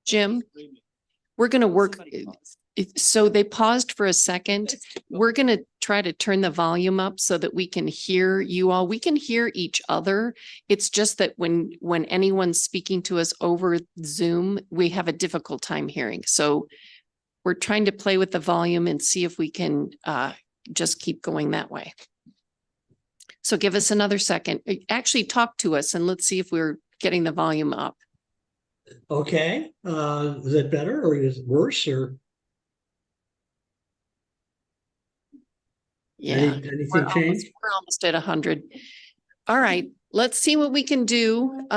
Jim, we're going to work. So they paused for a second. We're going to try to turn the volume up so that we can hear you all. We can hear each other. It's just that when anyone's speaking to us over Zoom, we have a difficult time hearing. So we're trying to play with the volume and see if we can just keep going that way. So give us another second. Actually talk to us and let's see if we're getting the volume up. Okay, is that better or is it worse or? Yeah, Anything change? we're almost at 100. All right, let's see what we can do.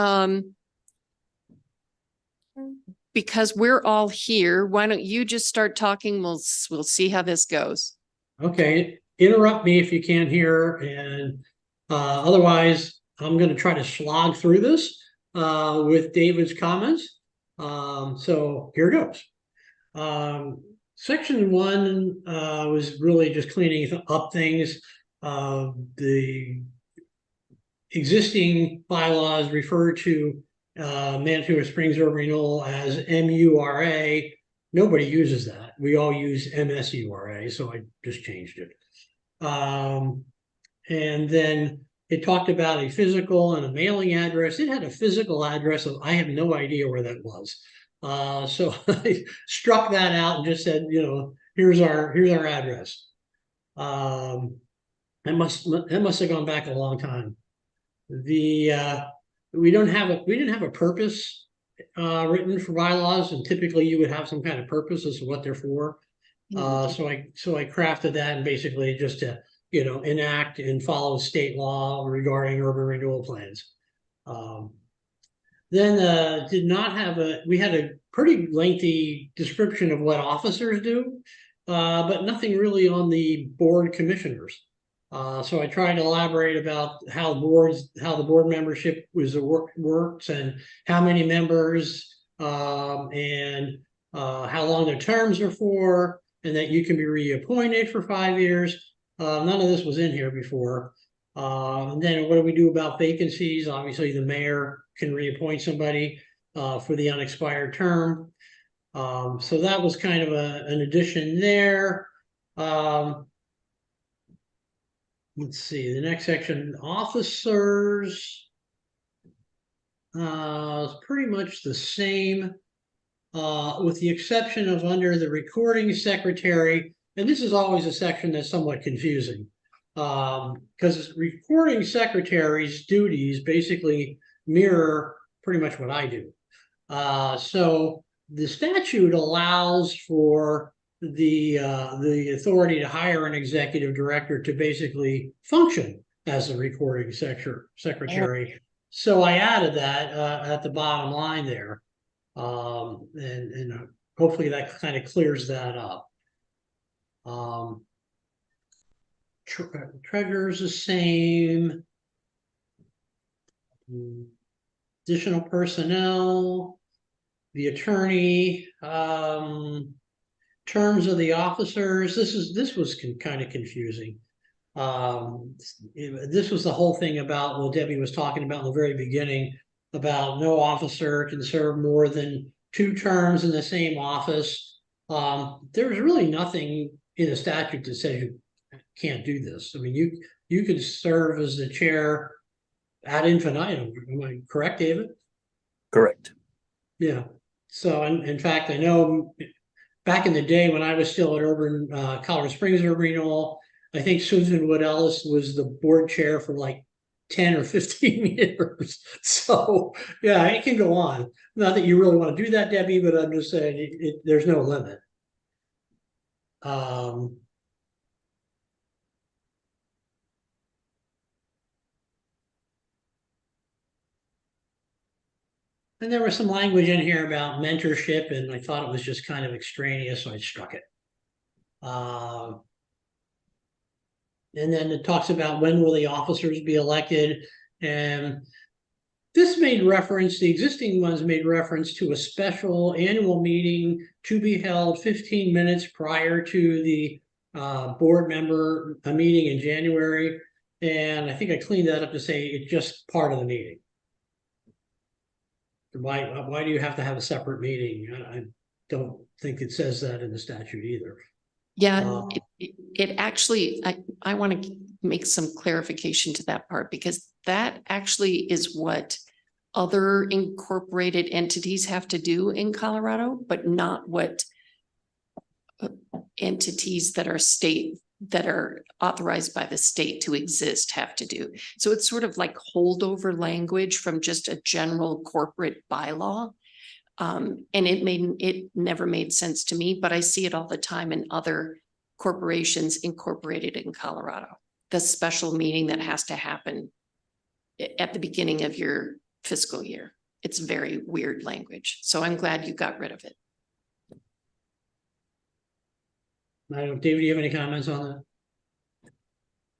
Because we're all here, why don't you just start talking? We'll see how this goes. Okay, interrupt me if you can't hear, and otherwise I'm going to try to slog through this with David's comments. So here goes. Section 1 was really just cleaning up things. The existing bylaws refer to Manitoba Springs Urban Renewal as MURA. Nobody uses that. We all use MSURA, so I just changed it. And then it talked about a physical and a mailing address. It had a physical address of I have no idea where that was. So I struck that out and just said, you know, here's our address. That must have gone back a long time. We didn't have a purpose written for bylaws, and typically you would have some kind of purpose as to what they're for. So I crafted that and basically just to, you know, enact and follow state law regarding urban renewal plans. Then did not have we had a pretty lengthy description of what officers do, but nothing really on the board commissioners. So I tried to elaborate about how the board membership works and how many members, and how long their terms are for, and that you can be reappointed for 5 years. None of this was in here before. And then what do we do about vacancies? Obviously, the mayor can reappoint somebody for the unexpired term. So that was kind of an addition there. Let's see, the next section, officers. Is pretty much the same, with the exception of under the recording secretary. And this is always a section that's somewhat confusing. Because recording secretary's duties basically mirror pretty much what I do. So the statute allows for the authority to hire an executive director to basically function as a recording secretary. So I added that at the bottom line there. And hopefully that kind of clears that up. Treasurer's the same. Additional personnel, the attorney, terms of the officers. This was kind of confusing. This was the whole thing about, well, Debbie was talking about in the very beginning about no officer can serve more than 2 terms in the same office. There's really nothing in the statute that says you can't do this. I mean, you could serve as the chair ad infinitum. Am I correct, David? Correct. Yeah. So in fact, I know back in the day when I was still at Colorado Springs Urban Renewal, I think Susan Wood Ellis was the board chair for like 10 or 15 years. So yeah, it can go on. Not that you really want to do that, Debbie, but I'm just saying there's no limit. And there was some language in here about mentorship, and I thought it was just kind of extraneous, so I struck it. And then it talks about when will the officers be elected, and this made reference, the existing ones made reference to a special annual meeting to be held 15 minutes prior to the board member meeting in January. And I think I cleaned that up to say it's just part of the meeting. Why do you have to have a separate meeting? I don't think it says that in the statute either. Yeah, it actually, I want to make some clarification to that part, because that actually is what other incorporated entities have to do in Colorado, but not what entities that are authorized by the state to exist have to do. So it's sort of like holdover language from just a general corporate bylaw. And it never made sense to me, but I see it all the time in other corporations incorporated in Colorado. The special meeting that has to happen at the beginning of your fiscal year. It's very weird language. So I'm glad you got rid of it. I don't, David, do you have any comments on that?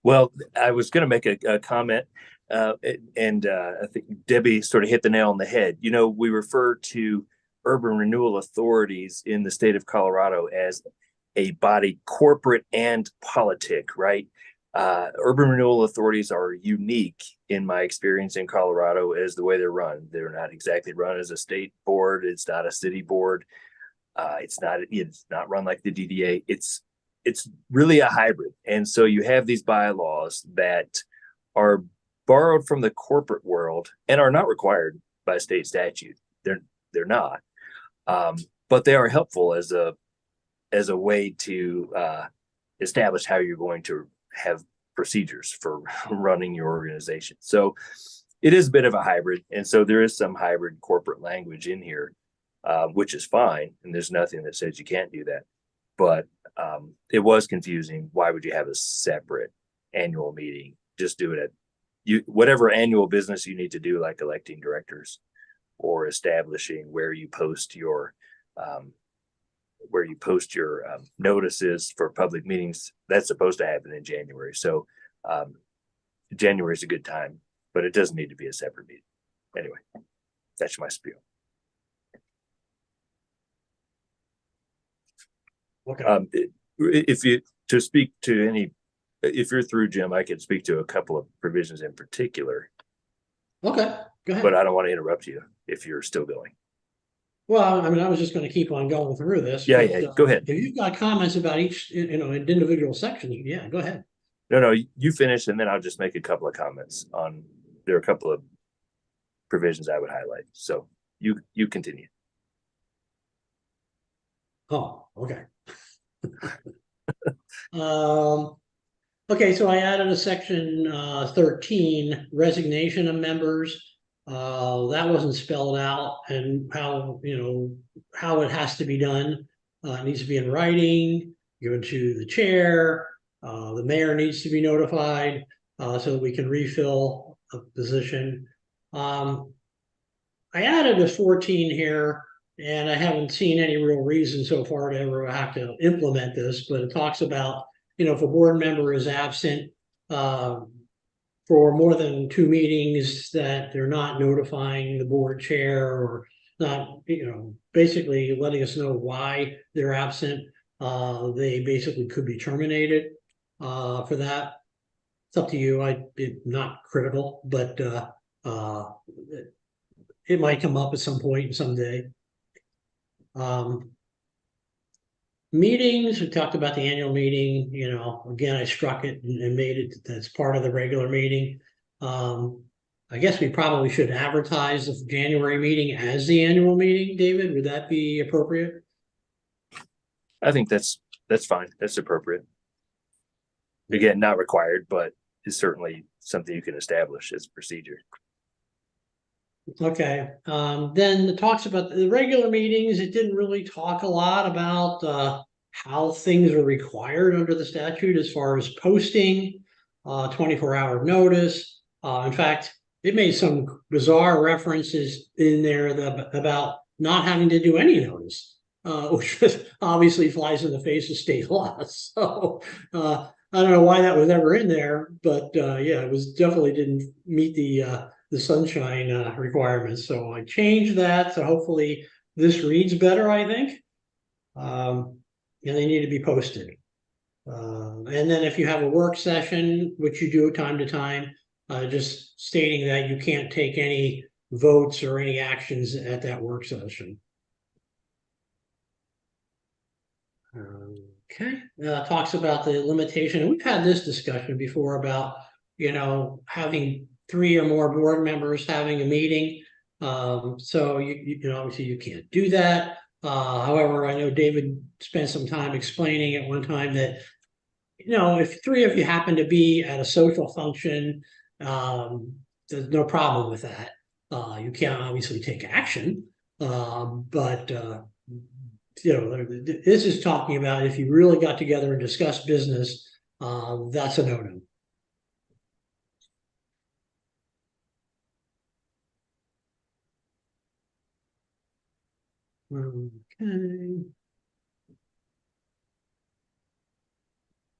Well, I was going to make a comment, and I think Debbie sort of hit the nail on the head. You know, we refer to urban renewal authorities in the state of Colorado as a body corporate and politic, right? Urban renewal authorities are unique in my experience in Colorado as the way they're run. They're not exactly run as a state board. It's not a city board. It's not run like the DDA. It's really a hybrid. And so you have these bylaws that are borrowed from the corporate world and are not required by state statute. They're not. But they are helpful as a way to establish how you're going to have procedures for running your organization. So it is a bit of a hybrid. And so there is some hybrid corporate language in here, which is fine. And there's nothing that says you can't do that. But it was confusing. Why would you have a separate annual meeting? Just do it at whatever annual business you need to do, like electing directors or establishing where you post your notices for public meetings. That's supposed to happen in January. So January is a good time, but it doesn't need to be a separate meeting. Anyway, that's my spiel. Okay. If you to speak to any, if you're through, Jim, I could speak to a couple of provisions in particular, Okay, go ahead. but I don't want to interrupt you if you're still going. Well, I mean, I was just gonna keep on going through this. Yeah, but, yeah, go ahead. If you've got comments about each, individual section, yeah, go ahead. No, you finish, and then I'll just make a couple of comments on. There are a couple of provisions I would highlight. So you continue. Oh, okay. Okay, so I added a section 13, resignation of members. That wasn't spelled out, and how it has to be done. It needs to be in writing, given to the chair. The mayor needs to be notified so that we can refill a position. I added a 14 here, and I haven't seen any real reason so far to ever have to implement this, but it talks about, if a board member is absent for more than 2 meetings, that they're not notifying the board chair, or not, basically letting us know why they're absent. They basically could be terminated for that. It's up to you. It's not critical, but it might come up at some point someday. Meetings, we talked about the annual meeting, again, I struck it and made it that's part of the regular meeting. I guess we probably should advertise the January meeting as the annual meeting, David. Would that be appropriate? I think that's fine. That's appropriate. Again, not required, but it's certainly something you can establish as a procedure. Okay, then it talks about the regular meetings. It didn't really talk a lot about how things are required under the statute as far as posting, 24-hour notice. In fact, it made some bizarre references in there about not having to do any notice, which obviously flies in the face of state law. So I don't know why that was ever in there, but yeah, it was definitely didn't meet the sunshine requirements. So I changed that. So hopefully this reads better, I think. And they need to be posted. And then if you have a work session, which you do time to time, just stating that you can't take any votes or any actions at that work session. Okay, talks about the limitation. And we've had this discussion before about, having 3 or more board members having a meeting. So obviously you can't do that. However, I know David spent some time explaining at one time that, if 3 of you happen to be at a social function, there's no problem with that. You can't obviously take action, but this is talking about if you really got together and discussed business, that's a no-no. Okay.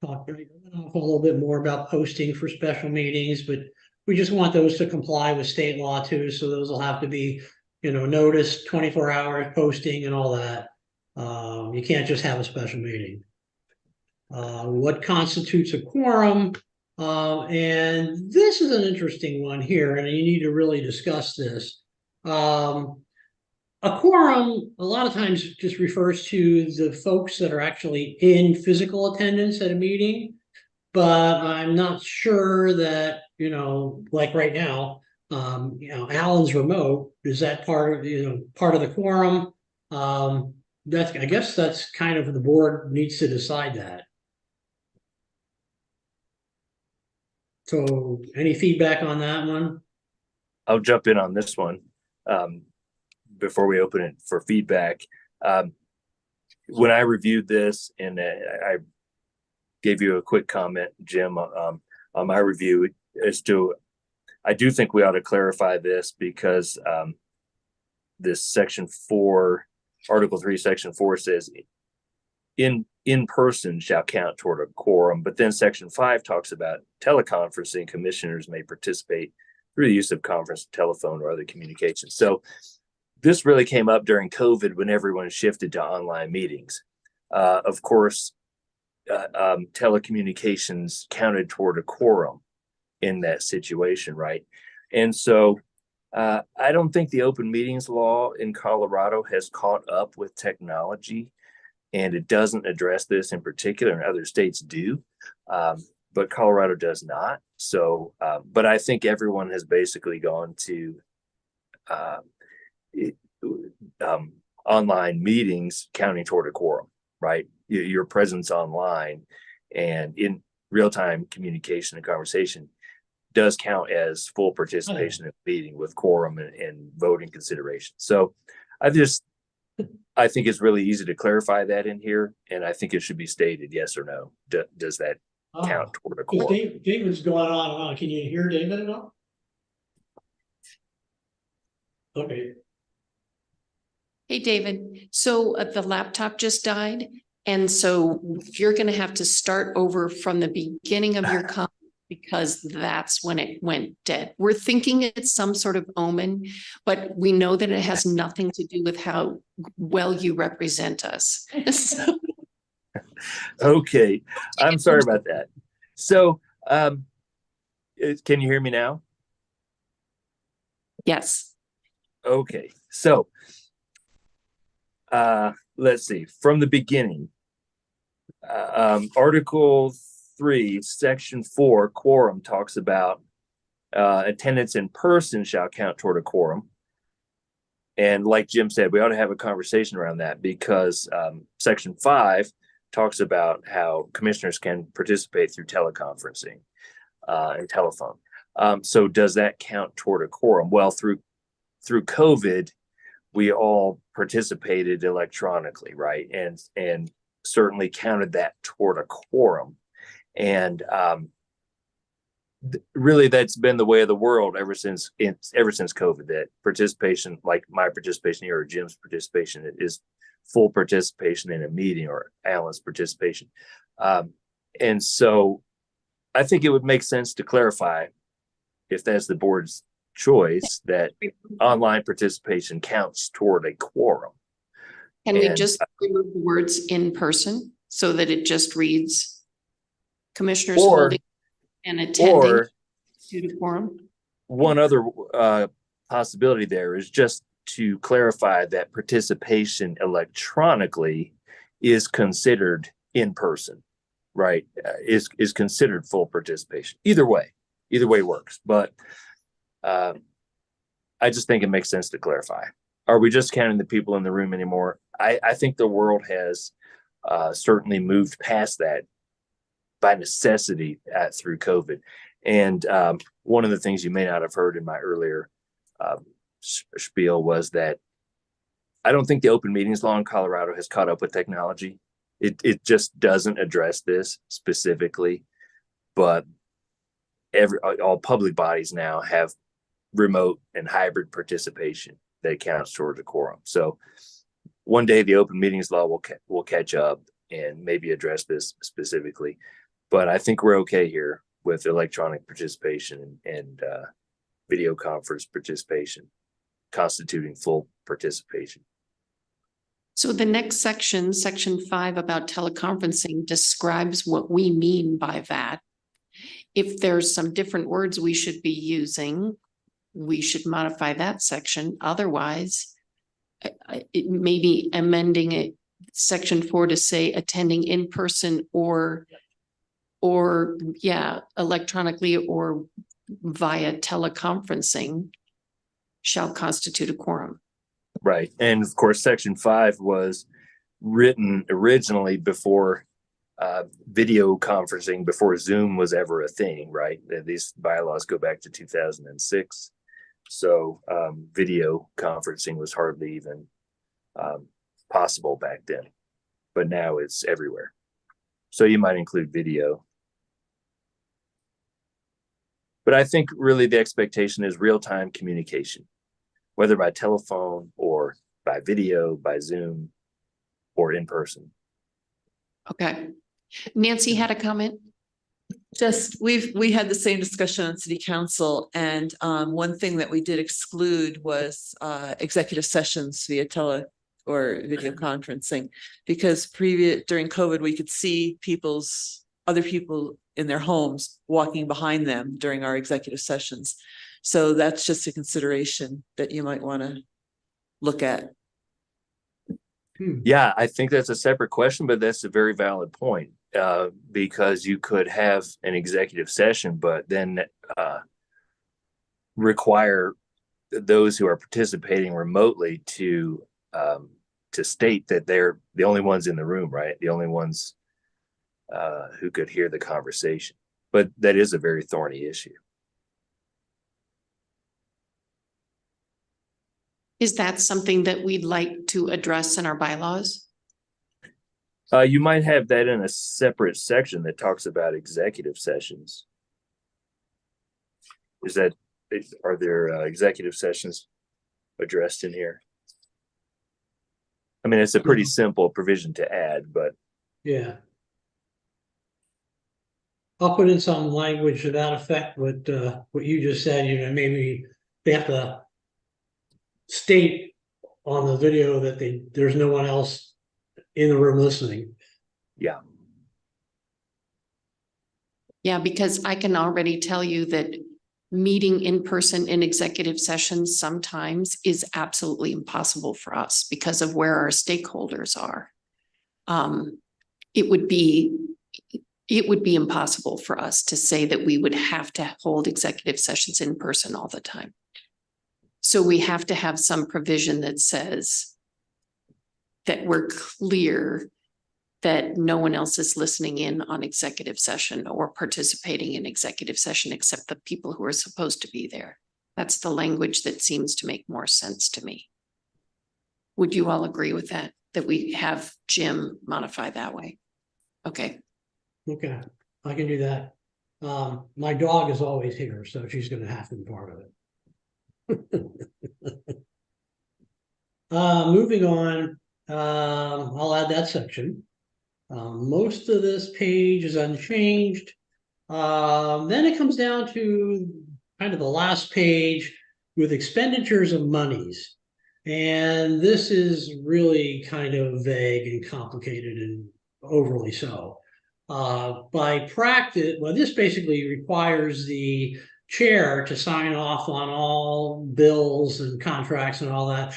Talk a little bit more about posting for special meetings, but we just want those to comply with state law too. So those will have to be, notice, 24 hours posting and all that. You can't just have a special meeting. What constitutes a quorum? And this is an interesting one here, and you need to really discuss this. A quorum, a lot of times, just refers to the folks that are actually in physical attendance at a meeting. But I'm not sure that, like right now, Alan's remote. Is that part of the quorum? I guess that's kind of the board needs to decide that. So any feedback on that one? I'll jump in on this one before we open it for feedback. When I reviewed this, and I gave you a quick comment, Jim, on my review as to, I do think we ought to clarify this because this section 4, Article 3, section 4 says in in person shall count toward a quorum. But then section 5 talks about teleconferencing. Commissioners may participate through the use of conference, telephone, or other communications. So this really came up during COVID when everyone shifted to online meetings. Of course, telecommunications counted toward a quorum in that situation, right? And so I don't think the open meetings law in Colorado has caught up with technology, and it doesn't address this in particular, and other states do, but Colorado does not. So, but I think everyone has basically gone to online meetings counting toward a quorum, right? Your presence online and in real-time communication and conversation does count as full participation in a meeting with quorum and voting consideration. So I think it's really easy to clarify that in here, and I think it should be stated yes or no. Does that count toward a quorum? David's going on and on. Can you hear David at all? Okay. Hey, David, so the laptop just died. And so you're going to have to start over from the beginning of your comment because that's when it went dead. We're thinking it's some sort of omen, but we know that it has nothing to do with how well you represent us. So, Okay, I'm sorry about that. So, can you hear me now? yes. Okay, so let's see, from the beginning, Article 3, Section 4, quorum talks about attendance in person shall count toward a quorum. And like Jim said, we ought to have a conversation around that because Section 5 talks about how commissioners can participate through teleconferencing and telephone. So does that count toward a quorum? Well, through COVID, we all participated electronically, right? And certainly counted that toward a quorum. And really, that's been the way of the world ever since COVID. That participation, like my participation here or Jim's participation, is full participation in a meeting, or Alan's participation. And so, I think it would make sense to clarify, if that's the board's choice, that online participation counts toward a quorum. Can we just remove the words in person so that it just reads commissioners holding and attending to the quorum? One other possibility there is just to clarify that participation electronically is considered in person, right? Is considered full participation. Either way works. But I just think it makes sense to clarify. Are we just counting the people in the room anymore? I think the world has certainly moved past that by necessity through COVID. And one of the things you may not have heard in my earlier spiel was that I don't think the open meetings law in Colorado has caught up with technology. It just doesn't address this specifically, but all public bodies now have remote and hybrid participation that counts towards a quorum. So one day the open meetings law will catch up and maybe address this specifically. But I think we're okay here with electronic participation and video conference participation constituting full participation. So the next section, Section 5 about teleconferencing, describes what we mean by that. If there's some different words we should be using, we should modify that section. Otherwise, it may be amending it, Section 4, to say attending in person or electronically or via teleconferencing shall constitute a quorum. Right. And of course, Section 5 was written originally before video conferencing, before Zoom was ever a thing, right? These bylaws go back to 2006. So video conferencing was hardly even possible back then, but now it's everywhere. So you might include video. But I think really the expectation is real-time communication, whether by telephone or by video, by Zoom, or in person. Okay. Nancy had a comment? Just, we had the same discussion on city council, and one thing that we did exclude was executive sessions via or video conferencing. Because during COVID, we could see other people in their homes walking behind them during our executive sessions. So that's just a consideration that you might want to look at. Yeah, I think that's a separate question, but that's a very valid point. Because you could have an executive session, but then require those who are participating remotely to state that they're the only ones in the room, right? The only ones who could hear the conversation. But that is a very thorny issue. Is that something that we'd like to address in our bylaws? You might have that in a separate section that talks about executive sessions. Are there executive sessions addressed in here? I mean, it's a pretty simple provision to add, but Yeah. I'll put in some language to that effect, what you just said, maybe they have to state on the video that there's no one else in the room listening. yeah. Yeah, because I can already tell you that meeting in person in executive sessions sometimes is absolutely impossible for us because of where our stakeholders are. It would be impossible for us to say that we would have to hold executive sessions in person all the time. So we have to have some provision that says that we're clear that no one else is listening in on executive session or participating in executive session except the people who are supposed to be there. That's the language that seems to make more sense to me. Would you all agree with that? That we have Jim modify that way? Okay. Okay, I can do that. My dog is always here, so she's gonna have to be part of it. Moving on, I'll add that section. Most of this page is unchanged. Then it comes down to kind of the last page with expenditures of monies. And this is really kind of vague and complicated and overly so. By practice, well, this basically requires the chair to sign off on all bills and contracts and all that.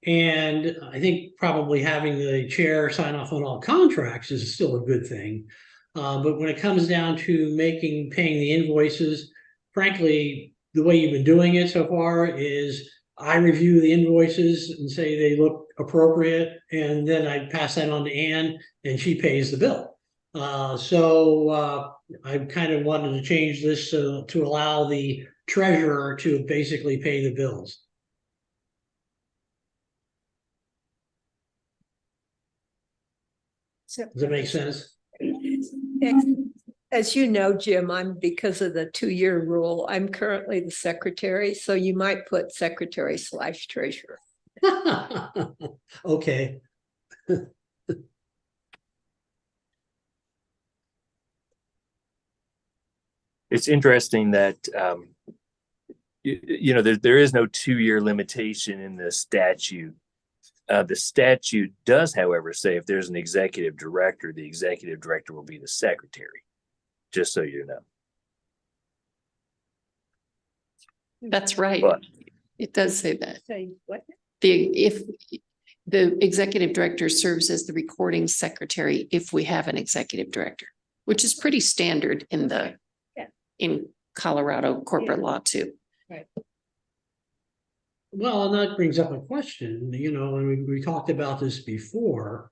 And I think probably having the chair sign off on all contracts is still a good thing. But when it comes down to paying the invoices, frankly, the way you've been doing it so far is I review the invoices and say they look appropriate, and then I pass that on to Ann and she pays the bill. So I kind of wanted to change this to allow the treasurer to basically pay the bills. Does that make sense? As you know, Jim, because of the 2-year rule, I'm currently the secretary, so you might put secretary/treasurer. Okay. It's interesting that there is no 2-year limitation in the statute. The statute does, however, say if there's an executive director, the executive director will be the secretary, just so you know. That's right. But it does say that. Say what? If the executive director serves as the recording secretary, if we have an executive director, which is pretty standard in Colorado corporate law too. Right. Well, and that brings up a question, and we talked about this before.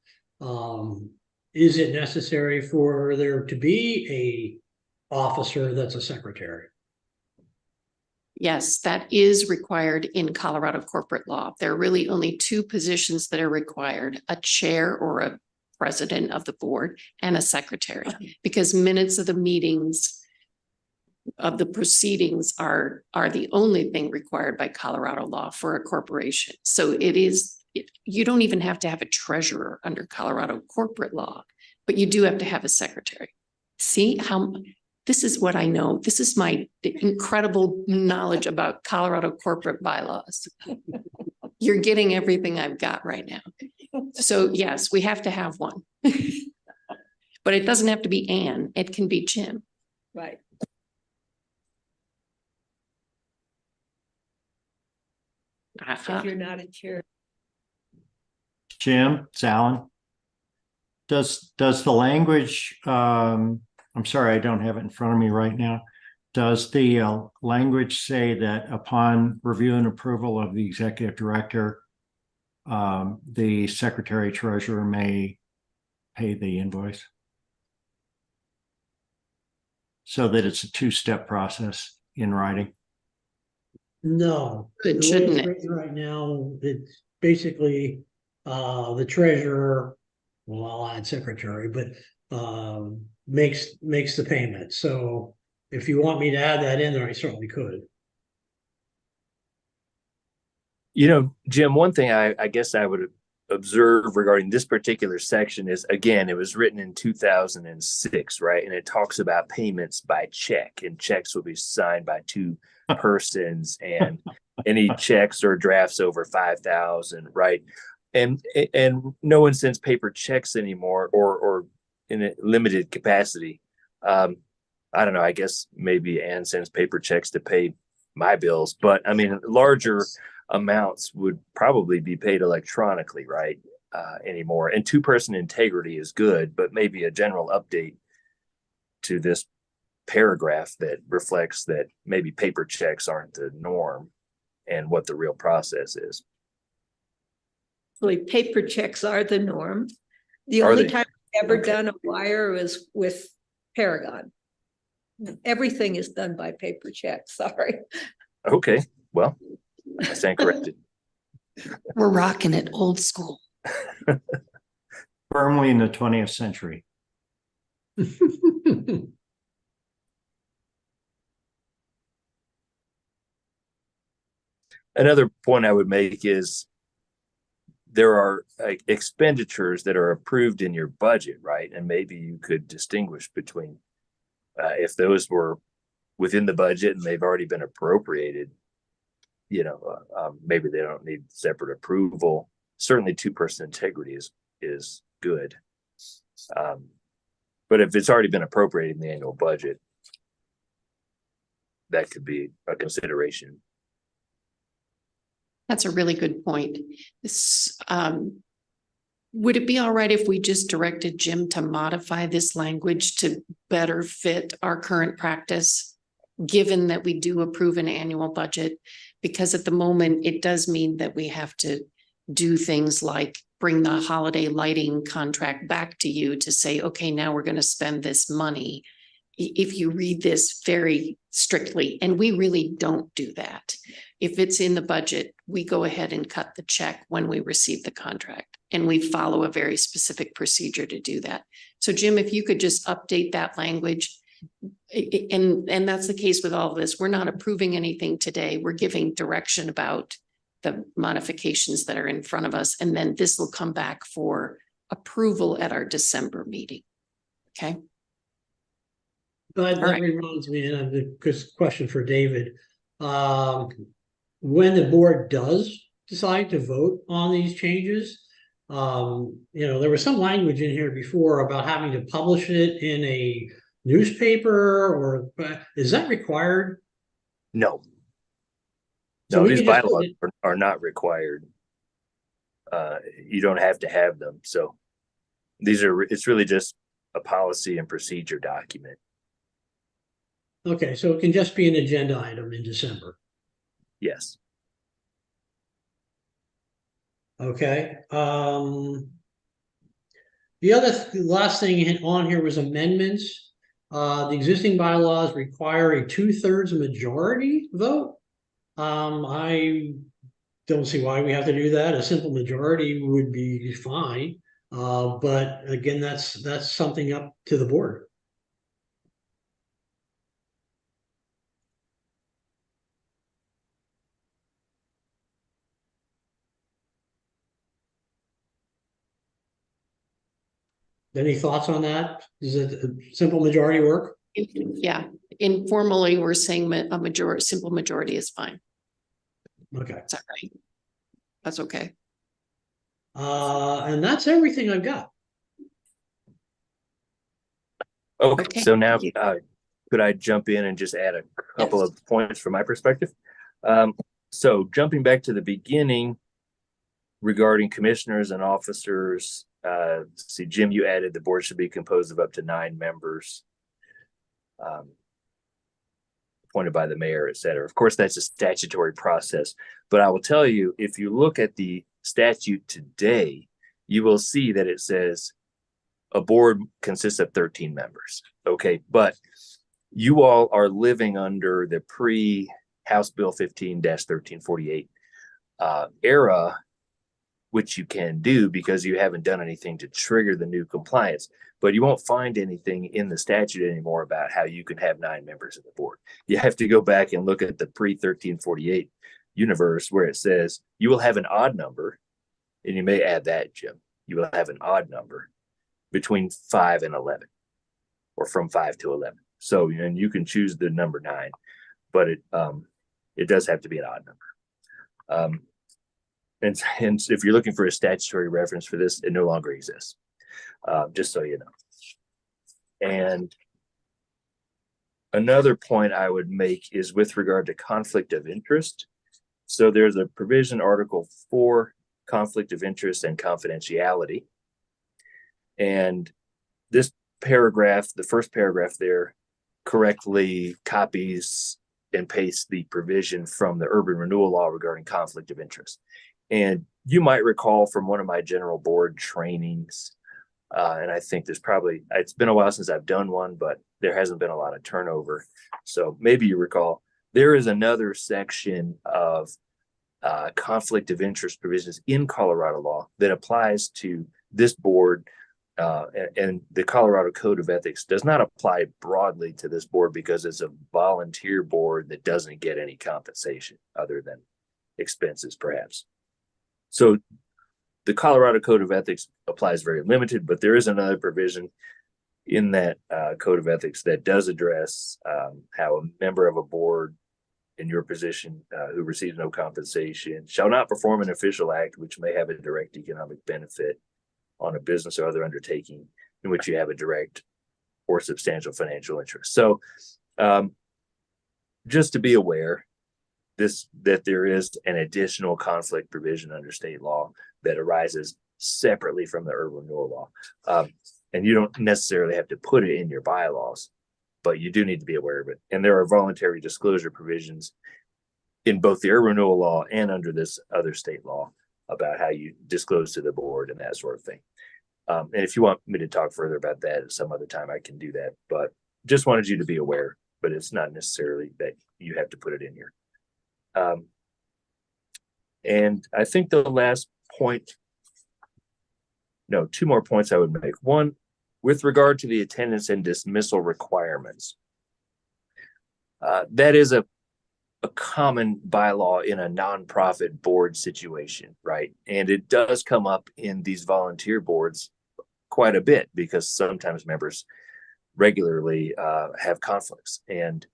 Is it necessary for there to be a officer that's a secretary? Yes, that is required in Colorado corporate law. There are really only 2 positions that are required, a chair or a president of the board and a secretary, because minutes of the meetings of the proceedings are the only thing required by Colorado law for a corporation. So it is you don't even have to have a treasurer under Colorado corporate law, but you do have to have a secretary. See how, this is what I know. This is my incredible knowledge about Colorado corporate bylaws. You're getting everything I've got right now. So yes, we have to have one. But it doesn't have to be Ann, it can be Jim. Right. If you're not a chair. Jim, it's Alan. Does the language, I'm sorry, I don't have it in front of me right now. Does the language say that upon review and approval of the executive director, the secretary treasurer may pay the invoice? So that it's a two-step process in writing? No. It The way shouldn't it's it? written right now, it's basically, the treasurer, well, I'll add secretary, but, makes the payment. So if you want me to add that in there, I certainly could. You know, Jim, one thing I guess I would observe regarding this particular section is, again, it was written in 2006, right? And it talks about payments by check, and checks will be signed by two persons, and any checks or drafts over 5,000, right? And no one sends paper checks anymore, or in a limited capacity. I don't know. I guess maybe Ann sends paper checks to pay my bills, but I mean, larger amounts would probably be paid electronically, right? Anymore. And two-person integrity is good, but maybe a general update to this paragraph that reflects that maybe paper checks aren't the norm and what the real process is. Actually, paper checks are the norm. The Are only they? time I've ever Okay. done a wire was with Paragon. Everything is done by paper check, sorry. Okay, well, I stand corrected. We're rocking it old school. Firmly in the 20th century. Another point I would make is there are expenditures that are approved in your budget, right? And maybe you could distinguish between if those were within the budget and they've already been appropriated, maybe they don't need separate approval. Certainly two-person integrity is good. But if it's already been appropriated in the annual budget, that could be a consideration. That's a really good point. This, would it be all right if we just directed Jim to modify this language to better fit our current practice, given that we do approve an annual budget? Because at the moment, it does mean that we have to do things like bring the holiday lighting contract back to you to say, okay, now we're going to spend this money. If you read this very strictly, and we really don't do that. If it's in the budget, we go ahead and cut the check when we receive the contract, and we follow a very specific procedure to do that. So Jim, if you could just update that language, and that's the case with all of this. We're not approving anything today. We're giving direction about the modifications that are in front of us, and then this will come back for approval at our December meeting. Okay. But All that right. reminds me, and I have a question for David. When the board does decide to vote on these changes, there was some language in here before about having to publish it in a newspaper, or is that required? No. So No, we these can just put bylaws it- are not required. You don't have to have them. So it's really just a policy and procedure document. Okay, so it can just be an agenda item in December. Yes. Okay. The last thing on here was amendments. The existing bylaws require a 2/3 majority vote. I don't see why we have to do that. A simple majority would be fine. But again, that's something up to the board. Any thoughts on that? Is it a simple majority work? Yeah, informally, we're saying a majority, simple majority is fine. Okay. Is that right? That's okay. And that's everything I've got. Okay, Okay, so now, thank could I jump in and just add a couple Yes. of points from my perspective? So jumping back to the beginning regarding commissioners and officers, see, Jim, you added the board should be composed of up to 9 members. Appointed by the mayor, et cetera. Of course, that's a statutory process, but I will tell you, if you look at the statute today, you will see that it says a board consists of 13 members. Okay, but you all are living under the pre-House Bill 15-1348 era, which you can do because you haven't done anything to trigger the new compliance. But you won't find anything in the statute anymore about how you can have 9 members of the board. You have to go back and look at the pre-1348 universe where it says you will have an odd number, and you may add that, Jim. You will have an odd number between 5 and 11, or from 5 to 11. So, and you can choose the number 9, but it does have to be an odd number. And if you're looking for a statutory reference for this, it no longer exists. Just so you know. And another point I would make is with regard to conflict of interest. So there's a provision, Article 4, conflict of interest and confidentiality. And this paragraph, the first paragraph there, correctly copies and pastes the provision from the urban renewal law regarding conflict of interest. And you might recall from one of my general board trainings, and I think it's been a while since I've done one, but there hasn't been a lot of turnover. So maybe you recall, there is another section of conflict of interest provisions in Colorado law that applies to this board. And the Colorado Code of Ethics does not apply broadly to this board because it's a volunteer board that doesn't get any compensation other than expenses, perhaps. So the Colorado Code of Ethics applies very limited, but there is another provision in that Code of Ethics that does address how a member of a board in your position who receives no compensation shall not perform an official act which may have a direct economic benefit on a business or other undertaking in which you have a direct or substantial financial interest. So just to be aware, that there is an additional conflict provision under state law that arises separately from the urban renewal law. And you don't necessarily have to put it in your bylaws, but you do need to be aware of it. And there are voluntary disclosure provisions in both the urban renewal law and under this other state law about how you disclose to the board and that sort of thing. And if you want me to talk further about that at some other time, I can do that. But just wanted you to be aware, but it's not necessarily that you have to put it in here. And I think the last point, no, 2 more points I would make. One, with regard to the attendance and dismissal requirements, that is a common bylaw in a nonprofit board situation, right? And it does come up in these volunteer boards quite a bit because sometimes members regularly have conflicts. And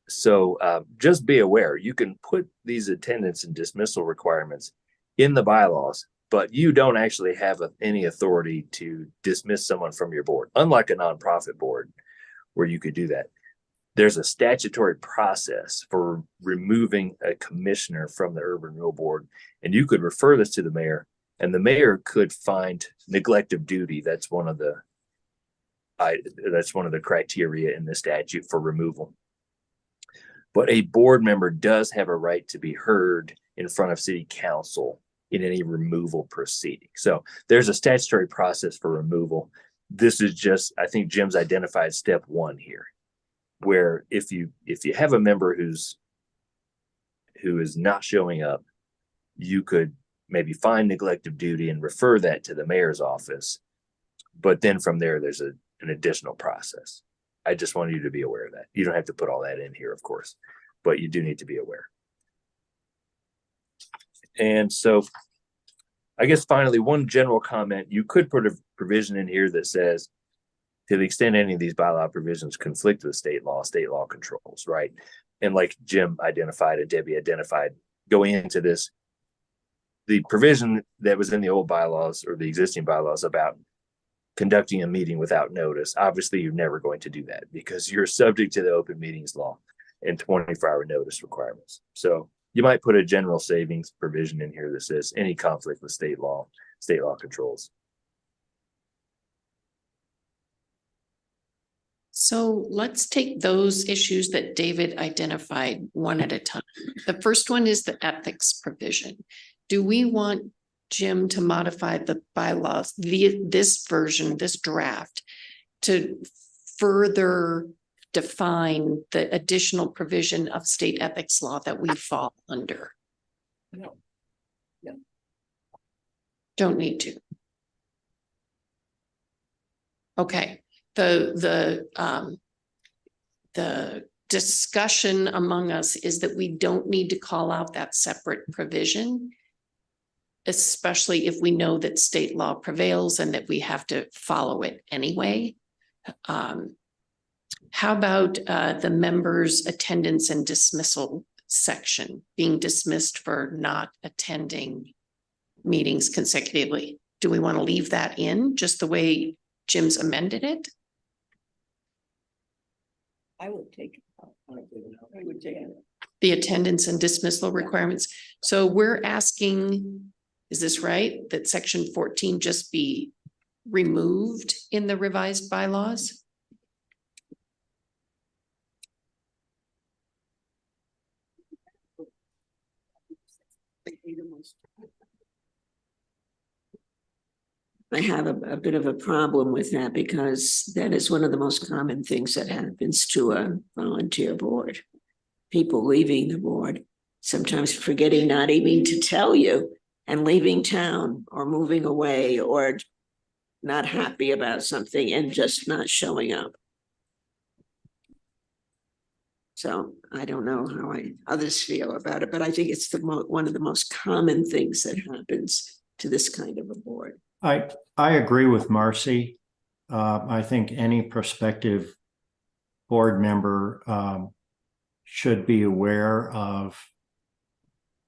so just be aware, you can put these attendance and dismissal requirements in the bylaws, but you don't actually have any authority to dismiss someone from your board, unlike a nonprofit board where you could do that. There's a statutory process for removing a commissioner from the urban renewal board, and you could refer this to the mayor, and the mayor could find neglect of duty. That's one of the criteria in the statute for removal. But a board member does have a right to be heard in front of city council in any removal proceeding. So there's a statutory process for removal. This is just, I think Jim's identified step 1 here, where if you have a member who is not showing up, you could maybe find neglect of duty and refer that to the mayor's office. But then from there, there's an additional process. I just wanted you to be aware of that. You don't have to put all that in here, of course, but you do need to be aware. And so I guess finally, one general comment, you could put a provision in here that says, to the extent any of these bylaw provisions conflict with state law controls, right? And like Jim identified and Debbie identified going into this, the provision that was in the old bylaws or the existing bylaws about conducting a meeting without notice, obviously you're never going to do that because you're subject to the open meetings law and 24-hour notice requirements. So you might put a general savings provision in here that says any conflict with state law controls. So let's take those issues that David identified one at a time. The first one is the ethics provision. Do we want Jim to modify the bylaws, this version, this draft, to further define the additional provision of state ethics law that we fall under? No. No. Don't need to. Okay, the discussion among us is that we don't need to call out that separate provision, especially if we know that state law prevails and that we have to follow it anyway. How about the members' attendance and dismissal section, being dismissed for not attending meetings consecutively? Do we want to leave that in just the way Jim's amended it? I would take it out. I would take it. The attendance and dismissal requirements. So we're asking, is this right? That section 14 just be removed in the revised bylaws? I have a bit of a problem with that because that is one of the most common things that happens to a volunteer board. People leaving the board, sometimes forgetting not even to tell you and leaving town or moving away or not happy about something and just not showing up. So I don't know how others feel about it, but I think it's one of the most common things that happens to this kind of a board. I agree with Marcy. I think any prospective board member should be aware of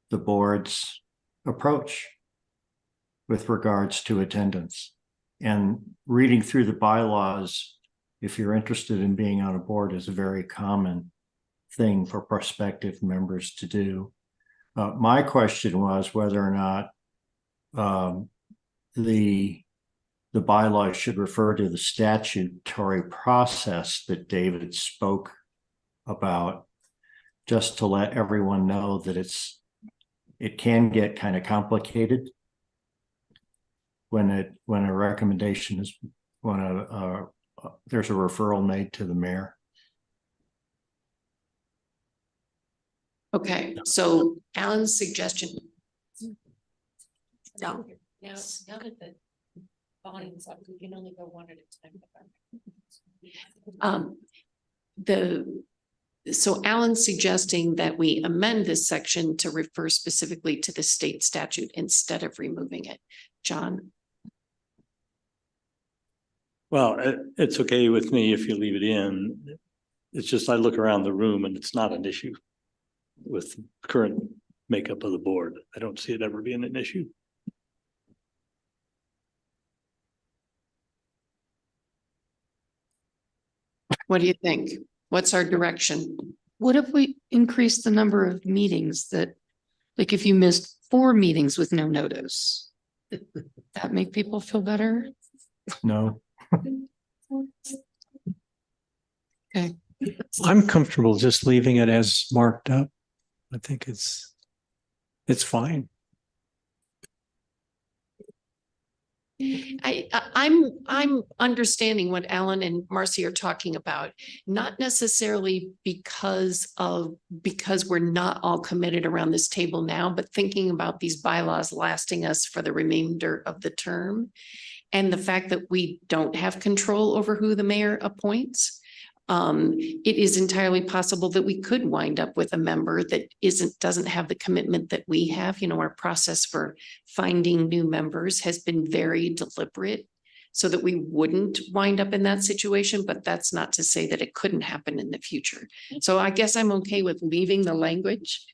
the board's approach with regards to attendance. And reading through the bylaws, if you're interested in being on a board, is a very common thing for prospective members to do. My question was whether or not the bylaws should refer to the statutory process that David spoke about, just to let everyone know that it can get kind of complicated when a recommendation is there's a referral made to the mayor. Okay, so Alan's suggestion. No. Now that the volume's up, we can only go one at a time. So Alan's suggesting that we amend this section to refer specifically to the state statute instead of removing it. John? Well, it's okay with me if you leave it in. It's just I look around the room and it's not an issue with current makeup of the board. I don't see it ever being an issue. What do you think? What's our direction? What if we increase the number of meetings that, like if you missed 4 meetings with no notice, that make people feel better? No. Okay. I'm comfortable just leaving it as marked up. I think it's fine. I'm understanding what Alan and Marcy are talking about, not necessarily because we're not all committed around this table now, but thinking about these bylaws lasting us for the remainder of the term and the fact that we don't have control over who the mayor appoints. It is entirely possible that we could wind up with a member that doesn't have the commitment that we have. You know, our process for finding new members has been very deliberate so that we wouldn't wind up in that situation, but that's not to say that it couldn't happen in the future. So I guess I'm okay with leaving the language.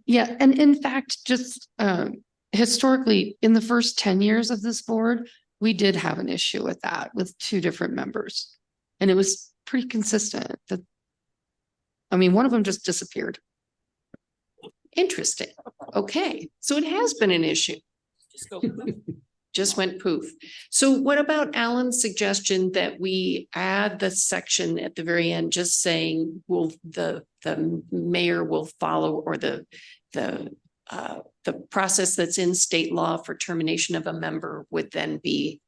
Yeah, and in fact, just historically, in the first 10 years of this board, we did have an issue with that with 2 different members. And it was pretty consistent that, I mean, one of them just disappeared. Interesting. Okay, so it has been an issue. Just went poof. So what about Alan's suggestion that we add the section at the very end, just saying, will the mayor will follow, or the process that's in state law for termination of a member would then be,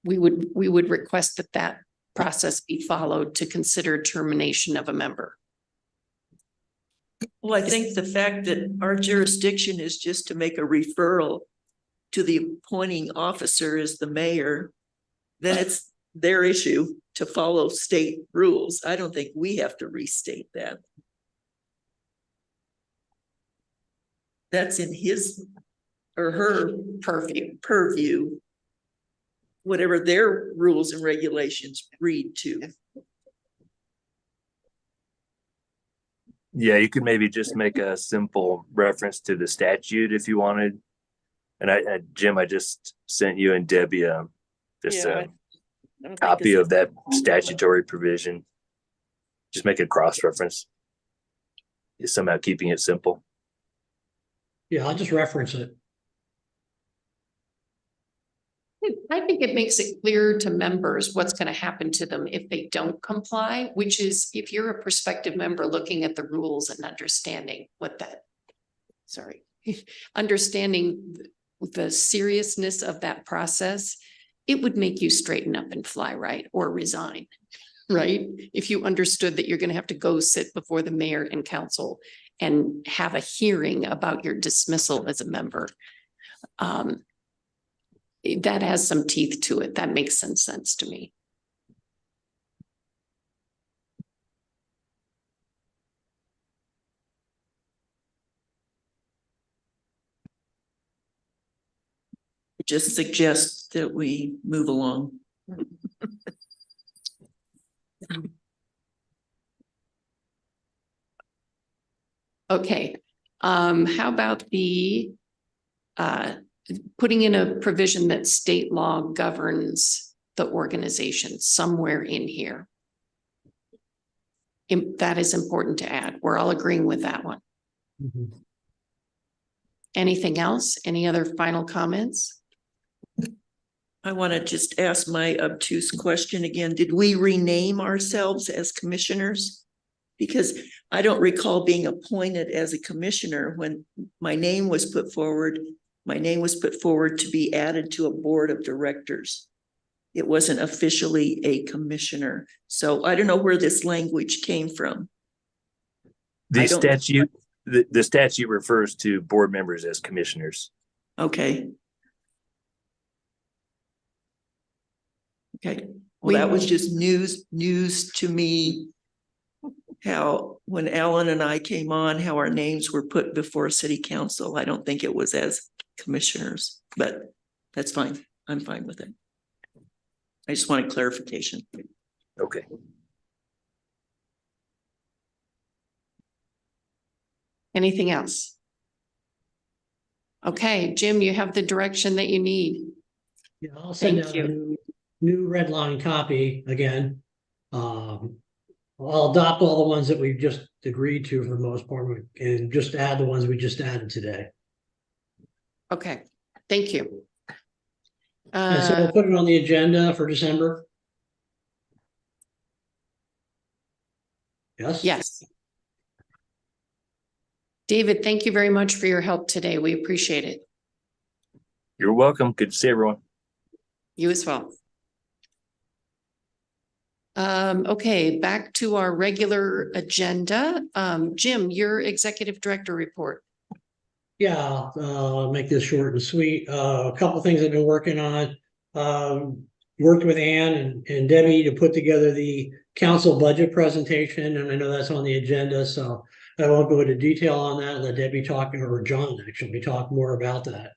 we would request that process be followed to consider termination of a member. Well, I think the fact that our jurisdiction is just to make a referral to the appointing officer as the mayor, then it's their issue to follow state rules. I don't think we have to restate that. That's in his or her purview, whatever their rules and regulations read to. Yeah, you could maybe just make a simple reference to the statute if you wanted. And Jim, I just sent you and Debbie just Yeah, a copy of that statutory provision. Just make a cross reference. Is somehow keeping it simple. Yeah, I'll just reference it. I think it makes it clear to members what's going to happen to them if they don't comply, which is if you're a prospective member looking at the rules and understanding understanding the seriousness of that process, it would make you straighten up and fly right or resign, right? If you understood that you're going to have to go sit before the mayor and council and have a hearing about your dismissal as a member. That has some teeth to it. That makes some sense to me. Just suggest that we move along. Okay, how about the putting in a provision that state law governs the organization somewhere in here? That is important to add. We're all agreeing with that one. Mhm. Anything else? Any other final comments? I want to just ask my obtuse question again. Did we rename ourselves as commissioners? Because I don't recall being appointed as a commissioner when my name was put forward. My name was put forward to be added to a board of directors. It wasn't officially a commissioner. So I don't know where this language came from. The statute refers to board members as commissioners. Okay. Okay, well, that was just news to me. How, when Alan and I came on, how our names were put before city council. I don't think it was as commissioners, but that's fine. I'm fine with it. I just wanted clarification. Okay. Anything else? Okay, Jim, you have the direction that you need. Yeah, I'll send Thank out you. a new red line copy again. I'll adopt all the ones that we've just agreed to for the most part and just add the ones we just added today. Okay, thank you. And so we'll put it on the agenda for December. Yes? Yes. David, thank you very much for your help today. We appreciate it. You're welcome. Good to see everyone. You as well. Okay, back to our regular agenda. Jim, your executive director report. Yeah, I'll make this short and sweet. A couple things I've been working on. worked with Ann and Debbie to put together the council budget presentation, and I know that's on the agenda, so I won't go into detail on that. Let Debbie talk, or John actually talk more about that.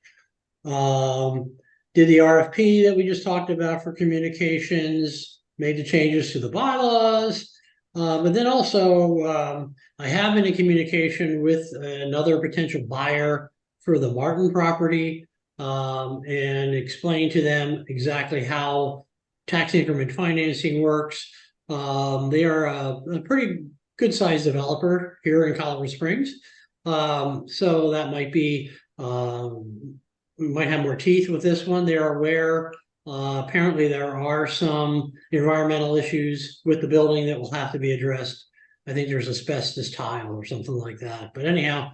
Did the RFP that we just talked about for communications, made the changes to the bylaws. But then also, I have been in communication with another potential buyer for the Martin property, and explained to them exactly how tax increment financing works. They are a pretty good sized developer here in Colorado Springs. So that might be, we might have more teeth with this one. They are aware. Apparently there are some environmental issues with the building that will have to be addressed. I think there's asbestos tile or something like that. But anyhow,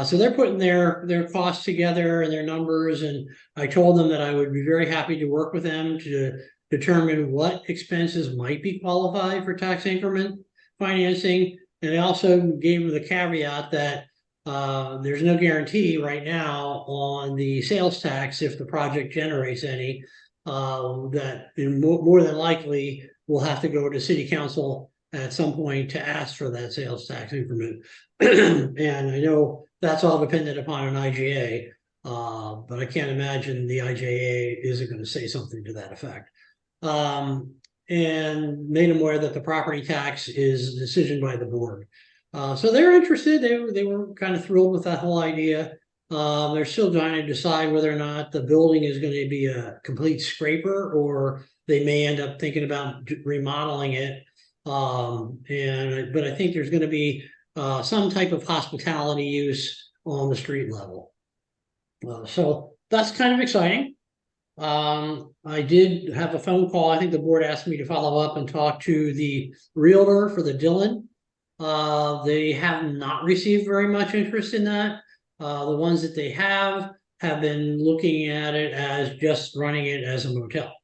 so they're putting their costs together and their numbers, and I told them that I would be very happy to work with them to determine what expenses might be qualified for tax increment financing. And I also gave them the caveat that there's no guarantee right now on the sales tax if the project generates any. That more than likely will have to go to city council at some point to ask for that sales tax increment. And I know that's all dependent upon an IGA, but I can't imagine the IGA isn't going to say something to that effect. And made them aware that the property tax is a decision by the board. So they're interested. They were kind of thrilled with that whole idea. They're still trying to decide whether or not the building is going to be a complete scraper, or they may end up thinking about remodeling it. But I think there's going to be some type of hospitality use on the street level. So that's kind of exciting. I did have a phone call. I think the board asked me to follow up and talk to the realtor for the Dillon. They have not received very much interest in that. The ones that they have been looking at it as just running it as a motel.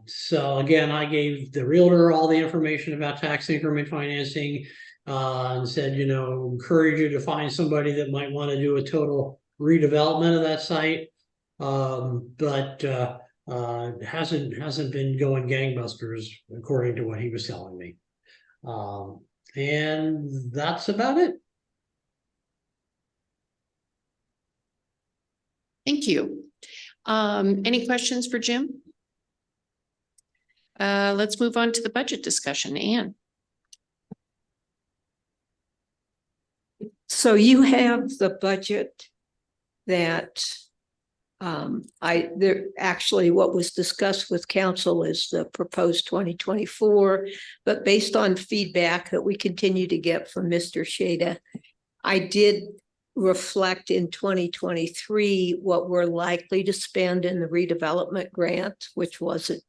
So again, I gave the realtor all the information about tax increment financing, and said, encourage you to find somebody that might want to do a total redevelopment of that site. But it hasn't been going gangbusters according to what he was telling me. And that's about it. Thank you. Any questions for Jim? Let's move on to the budget discussion. Ann. So you have the budget that actually what was discussed with council is the proposed 2024, but based on feedback that we continue to get from Mr. Shada, I did reflect in 2023 what we're likely to spend in the redevelopment grant, which was at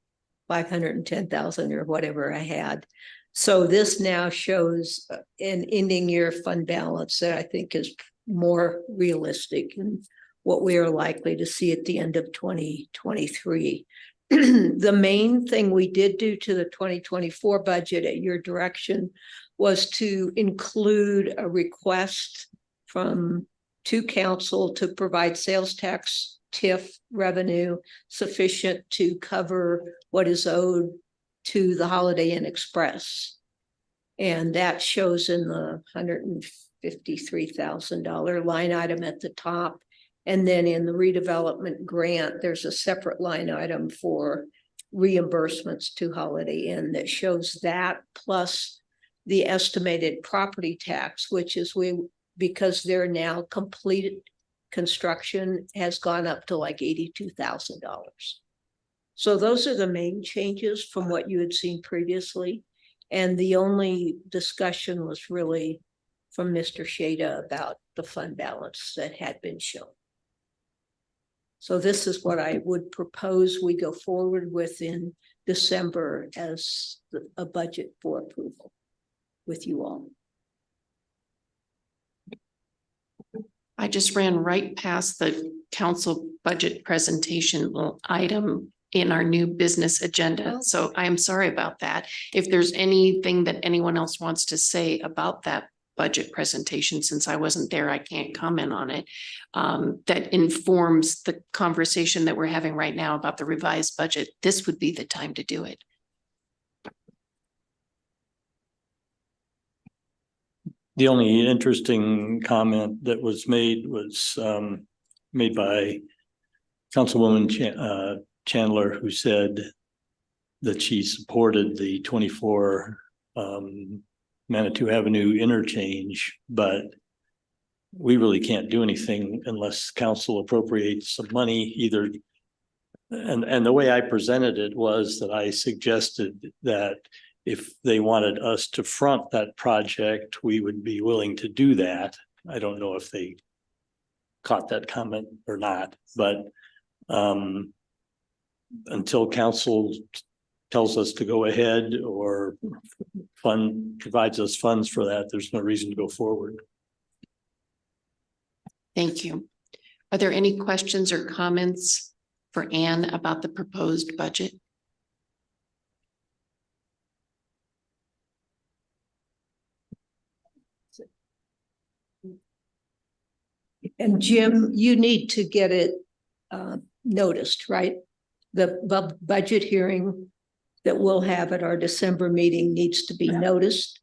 510,000 or whatever I had. So this now shows an ending year fund balance that I think is more realistic and what we are likely to see at the end of 2023. The main thing we did do to the 2024 budget at your direction was to include a request to council to provide sales tax TIF revenue sufficient to cover what is owed to the Holiday Inn Express. And that shows in the $153,000 line item at the top. And then in the redevelopment grant, there's a separate line item for reimbursements to Holiday Inn that shows that, plus the estimated property tax, which is because they're now completed construction, has gone up to like $82,000. So those are the main changes from what you had seen previously. And the only discussion was really from Mr. Shada about the fund balance that had been shown. So this is what I would propose we go forward with in December as a budget for approval with you all. I just ran right past the council budget presentation item in our new business agenda. So I'm sorry about that. If there's anything that anyone else wants to say about that budget presentation. Since I wasn't there, I can't comment on it. That informs the conversation that we're having right now about the revised budget. This would be the time to do it. The only interesting comment that was made was made by Councilwoman Chandler, who said that she supported the 24 Manitou Avenue interchange, but we really can't do anything unless council appropriates some money either. And the way I presented it was that I suggested that if they wanted us to front that project, we would be willing to do that. I don't know if they caught that comment or not, but until council tells us to go ahead or provides us funds for that, there's no reason to go forward. Thank you. Are there any questions or comments for Anne about the proposed budget? And Jim, you need to get it noticed, right? The budget hearing that we'll have at our December meeting needs to be noticed.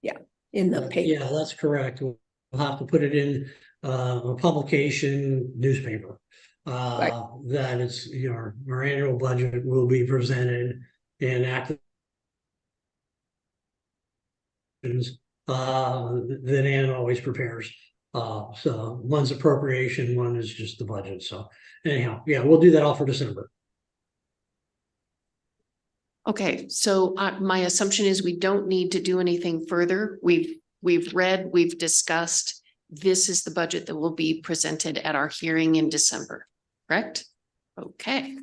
Yeah, in the paper. Yeah, that's correct. We'll have to put it in a publication newspaper. That is, our annual budget will be presented in active that Ann always prepares. So one's appropriation, one is just the budget. So anyhow, yeah, we'll do that all for December. Okay, so my assumption is we don't need to do anything further. We've read, we've discussed. This is the budget that will be presented at our hearing in December, correct? Okay.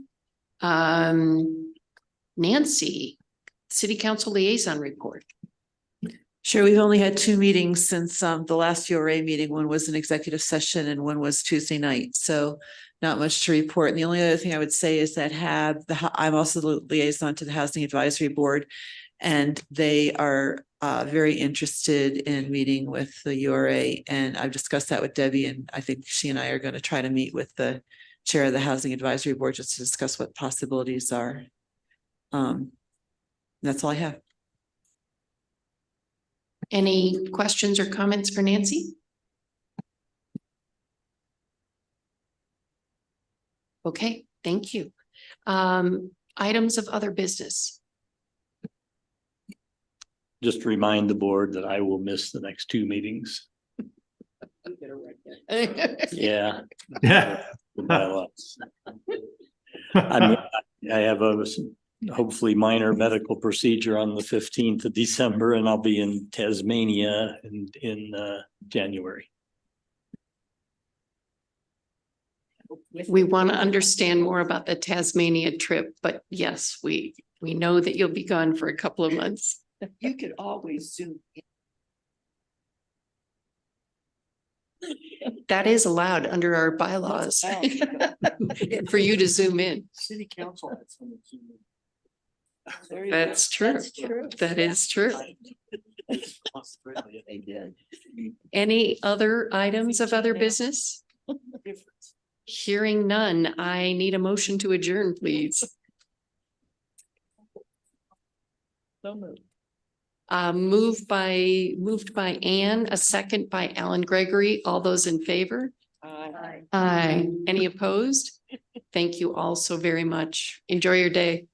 Nancy, City Council Liaison Report. Sure, we've only had 2 meetings since the last URA meeting. One was an executive session and one was Tuesday night. So not much to report. And the only other thing I would say is that I'm also the liaison to the Housing Advisory Board, and they are very interested in meeting with the URA. And I've discussed that with Debbie, and I think she and I are going to try to meet with the chair of the Housing Advisory Board just to discuss what possibilities are. That's all I have. Any questions or comments for Nancy? Okay, thank you. Items of other business. Just remind the board that I will miss the next 2 meetings. Yeah. Yeah. The bylaws. I have a hopefully minor medical procedure on the 15th of December, and I'll be in Tasmania in January. We want to understand more about the Tasmania trip, but yes, we know that you'll be gone for a couple of months. You could always Zoom. That is allowed under our bylaws for you to zoom in. City council. That's true. That is true. They did. Any other items of other business? Hearing none, I need a motion to adjourn, please. So moved. Moved by Anne, a second by Alan Gregory. All those in favor? Aye. Aye. Any opposed? Thank you all so very much. Enjoy your day.